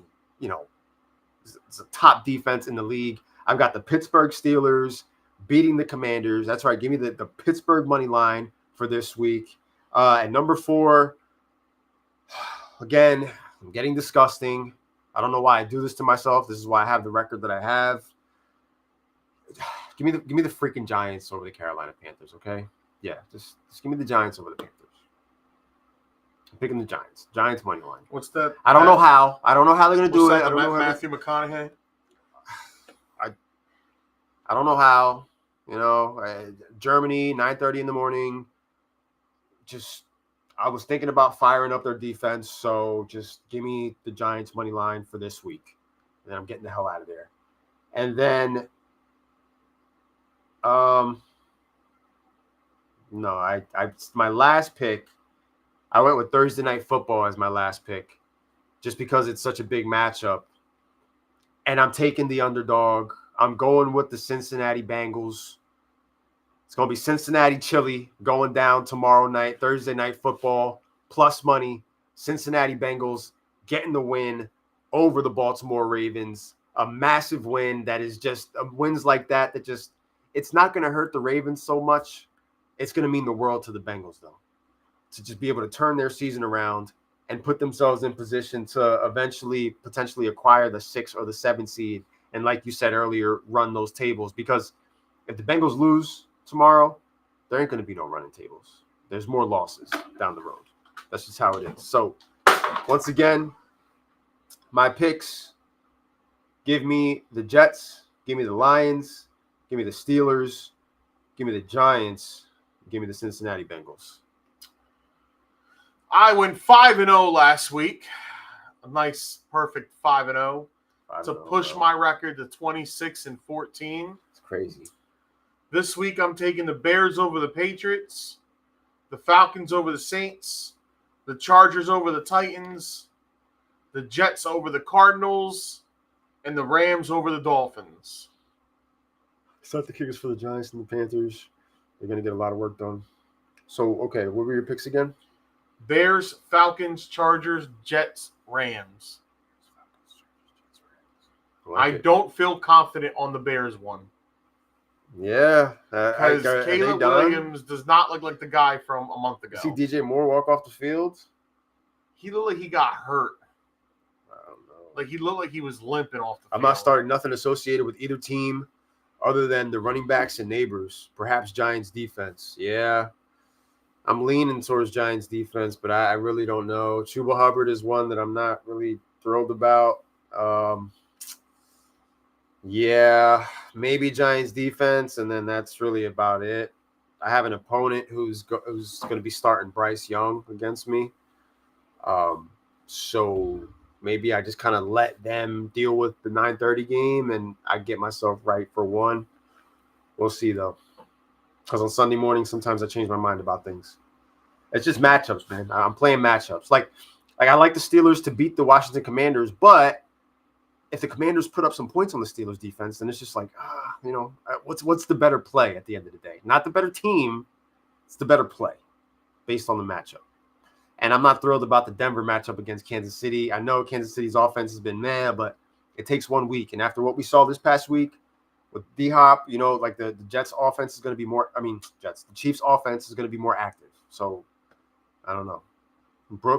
a top defense in the league. I've got the Pittsburgh Steelers beating the Commanders. That's right. Give me the Pittsburgh money line for this week. At number 4, again, I'm getting disgusting. I don't know why I do this to myself. This is why I have the record that I have. Give me the freaking Giants over the Carolina Panthers, okay? Yeah, just give me the Giants over the Panthers. I'm picking the Giants. Giants money line. What's that? I don't know how. I don't know how they're gonna do it. I don't know Matthew McConaughey. I don't know how. Germany, 9:30 in the morning. I was thinking about firing up their defense, so just give me the Giants money line for this week, and then I'm getting the hell out of there. And then, no, my last pick, I went with Thursday Night Football as my last pick, just because it's such a big matchup, and I'm taking the underdog. I'm going with the Cincinnati Bengals. It's going to be Cincinnati Chili going down tomorrow night, Thursday Night Football, plus money. Cincinnati Bengals getting the win over the Baltimore Ravens. A massive win that is just wins like that just it's not going to hurt the Ravens so much. It's going to mean the world to the Bengals, though, to just be able to turn their season around and put themselves in position to eventually potentially acquire the 6 or the 7 seed. And like you said earlier, run those tables, because if the Bengals lose tomorrow, there ain't going to be no running tables. There's more losses down the road. That's just how it is. So once again, my picks, give me the Jets, give me the Lions, give me the Steelers, give me the Giants, give me the Cincinnati Bengals. I went 5-0 last week. A nice, perfect 5-0 to push my record to 26-14. It's crazy. This week, I'm taking the Bears over the Patriots, the Falcons over the Saints, the Chargers over the Titans, the Jets over the Cardinals, and the Rams over the Dolphins. Set the kickers for the Giants and the Panthers. They're going to get a lot of work done. So, okay, what were your picks again? Bears, Falcons, Chargers, Jets, Rams. I don't feel confident on the Bears one. Yeah. Because Caleb Williams does not look like the guy from a month ago. See DJ Moore walk off the field? He looked like he got hurt. I don't know. Like he looked like he was limping off the field. I'm not starting nothing associated with either team other than the running backs and neighbors. Perhaps Giants defense. Yeah. I'm leaning towards Giants defense, but I really don't know. Chuba Hubbard is one that I'm not really thrilled about. Yeah, maybe Giants defense, and then that's really about it. I have an opponent who's going to be starting Bryce Young against me. So maybe I just kind of let them deal with the 9:30 game, and I get myself right for one. We'll see, though. Because on Sunday morning, sometimes I change my mind about things. It's just matchups, man. I'm playing matchups. Like I like the Steelers to beat the Washington Commanders, but if the Commanders put up some points on the Steelers defense, then it's just like, what's the better play at the end of the day? Not the better team. It's the better play based on the matchup. And I'm not thrilled about the Denver matchup against Kansas City. I know Kansas City's offense has been but it takes 1 week. And after what we saw this past week with D-Hop, like the Jets offense is going to be more – the Chiefs offense is going to be more active. So, I don't know.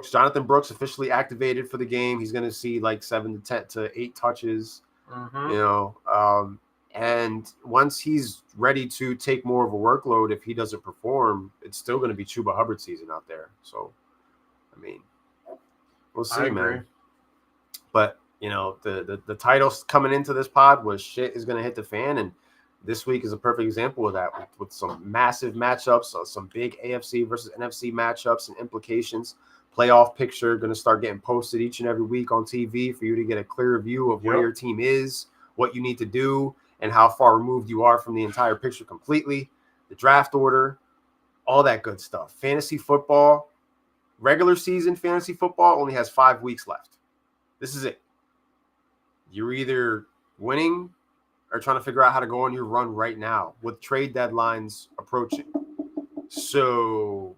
Jonathan Brooks officially activated for the game. He's going to see like 7 to 10 to 8 touches, and once he's ready to take more of a workload, if he doesn't perform, it's still going to be Chuba Hubbard season out there. So, I mean, we'll see, man. But, the title coming into this pod was shit is going to hit the fan, and this week is a perfect example of that with some massive matchups, some big AFC versus NFC matchups and implications. Playoff picture going to start getting posted each and every week on TV for you to get a clearer view of where your team is, what you need to do, and how far removed you are from the entire picture completely. The draft order, all that good stuff. Fantasy football, regular season fantasy football only has 5 weeks left. This is it. You're either winning or trying to figure out how to go on your run right now with trade deadlines approaching. So,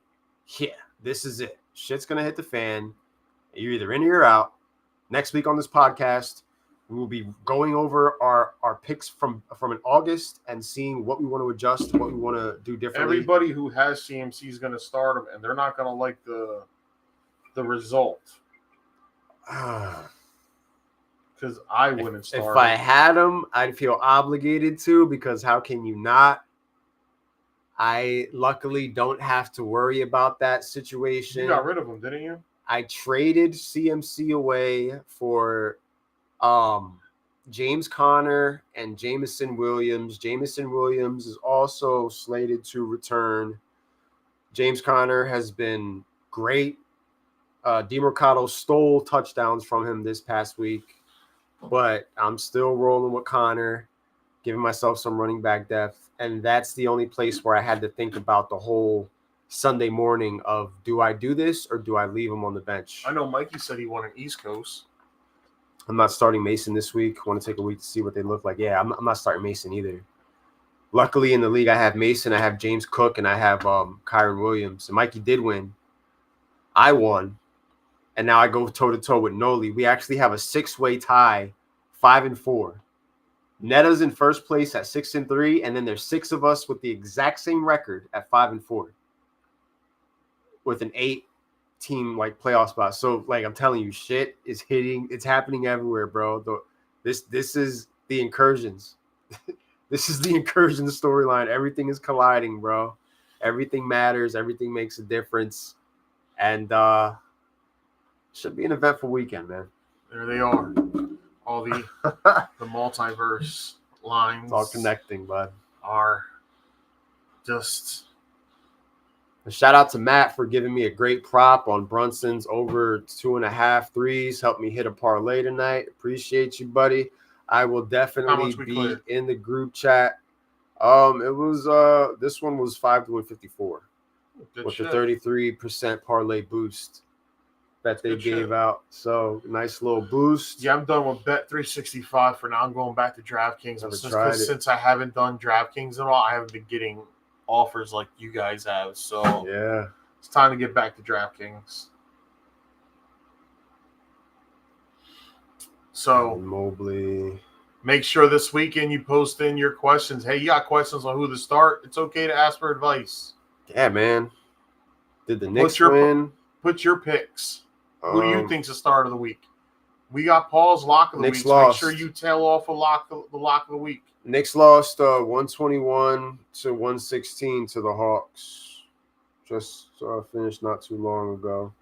yeah, this is it. Shit's going to hit the fan. You're either in or you're out. Next week on this podcast, we will be going over our picks from in August and seeing what we want to adjust, what we want to do differently. Everybody who has CMC is going to start them, and they're not going to like the result. Because I wouldn't start. If I had him, I'd feel obligated to, because how can you not? I luckily don't have to worry about that situation. You got rid of him, didn't you? I traded CMC away for James Conner and Jameson Williams. Jameson Williams is also slated to return. James Conner has been great. DeMarcado stole touchdowns from him this past week, but I'm still rolling with Conner, giving myself some running back depth. And that's the only place where I had to think about the whole Sunday morning of, do I do this or do I leave him on the bench? I know Mikey said he wanted East Coast. I'm not starting Mason this week. I want to take a week to see what they look like. Yeah, I'm not starting Mason either. Luckily in the league, I have Mason, I have James Cook, and I have Kyron Williams. And Mikey did win. I won. And now I go toe-to-toe with Noli. We actually have a 6-way tie, 5-4. Netta's in first place at 6-3, and then there's 6 of us with the exact same record at 5-4, with an 8-team like playoff spot. So like I'm telling you, shit is hitting. It's happening everywhere, bro. This is the incursions. This is the incursion storyline. Everything is colliding, bro. Everything matters. Everything makes a difference, and should be an eventful weekend, man. There they are. All the multiverse lines. It's all connecting, bud. Are just. A shout out to Matt for giving me a great prop on Brunson's over 2.5 threes. Helped me hit a parlay tonight. Appreciate you, buddy. I will definitely be in the group chat. It was this one was 5-54 with the 33% parlay boost that they gave out. So nice little boost. Yeah, I'm done with Bet365 for now. I'm going back to DraftKings. Since I haven't done DraftKings at all, I haven't been getting offers like you guys have. So yeah, it's time to get back to DraftKings. So Mobley, make sure this weekend you post in your questions. Hey, you got questions on who to start? It's okay to ask for advice. Yeah, man. Did the Knicks win? Put your picks. Who do you think's the start of the week? We got Paul's lock of the week. So make sure you tail off the lock of the week. Knicks lost 121 to 116 to the Hawks. Just finished not too long ago.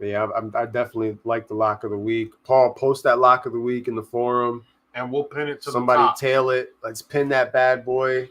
But yeah, I definitely like the lock of the week. Paul, post that lock of the week in the forum. And we'll pin it to somebody the top. Tail it. Let's pin that bad boy.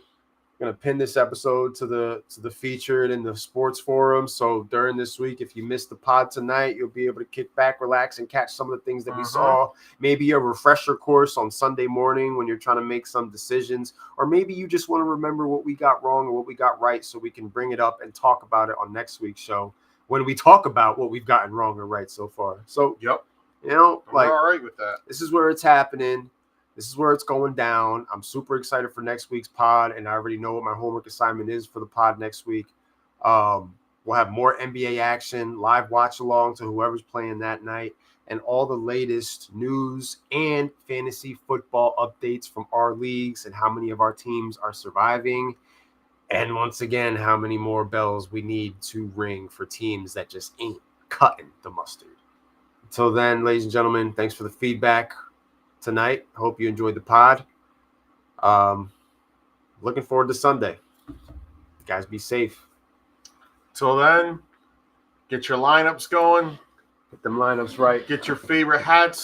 Going to pin this episode to the featured in the sports forum. So during this week, if you missed the pod tonight, you'll be able to kick back, relax, and catch some of the things that we saw. Maybe a refresher course on Sunday morning when you're trying to make some decisions, or maybe you just want to remember what we got wrong or what we got right, so we can bring it up and talk about it on next week's show when we talk about what we've gotten wrong or right so far. So yep, you know, we're all right with that. This is where it's happening. This is where it's going down. I'm super excited for next week's pod, and I already know what my homework assignment is for the pod next week. We'll have more NBA action, live watch along to whoever's playing that night, and all the latest news and fantasy football updates from our leagues and how many of our teams are surviving. And once again, how many more bells we need to ring for teams that just ain't cutting the mustard. Until then, ladies and gentlemen, thanks for the feedback tonight. Hope you enjoyed the pod. Looking forward to Sunday. Guys, be safe. Till then, get your lineups going. Get them lineups right. Get your favorite hats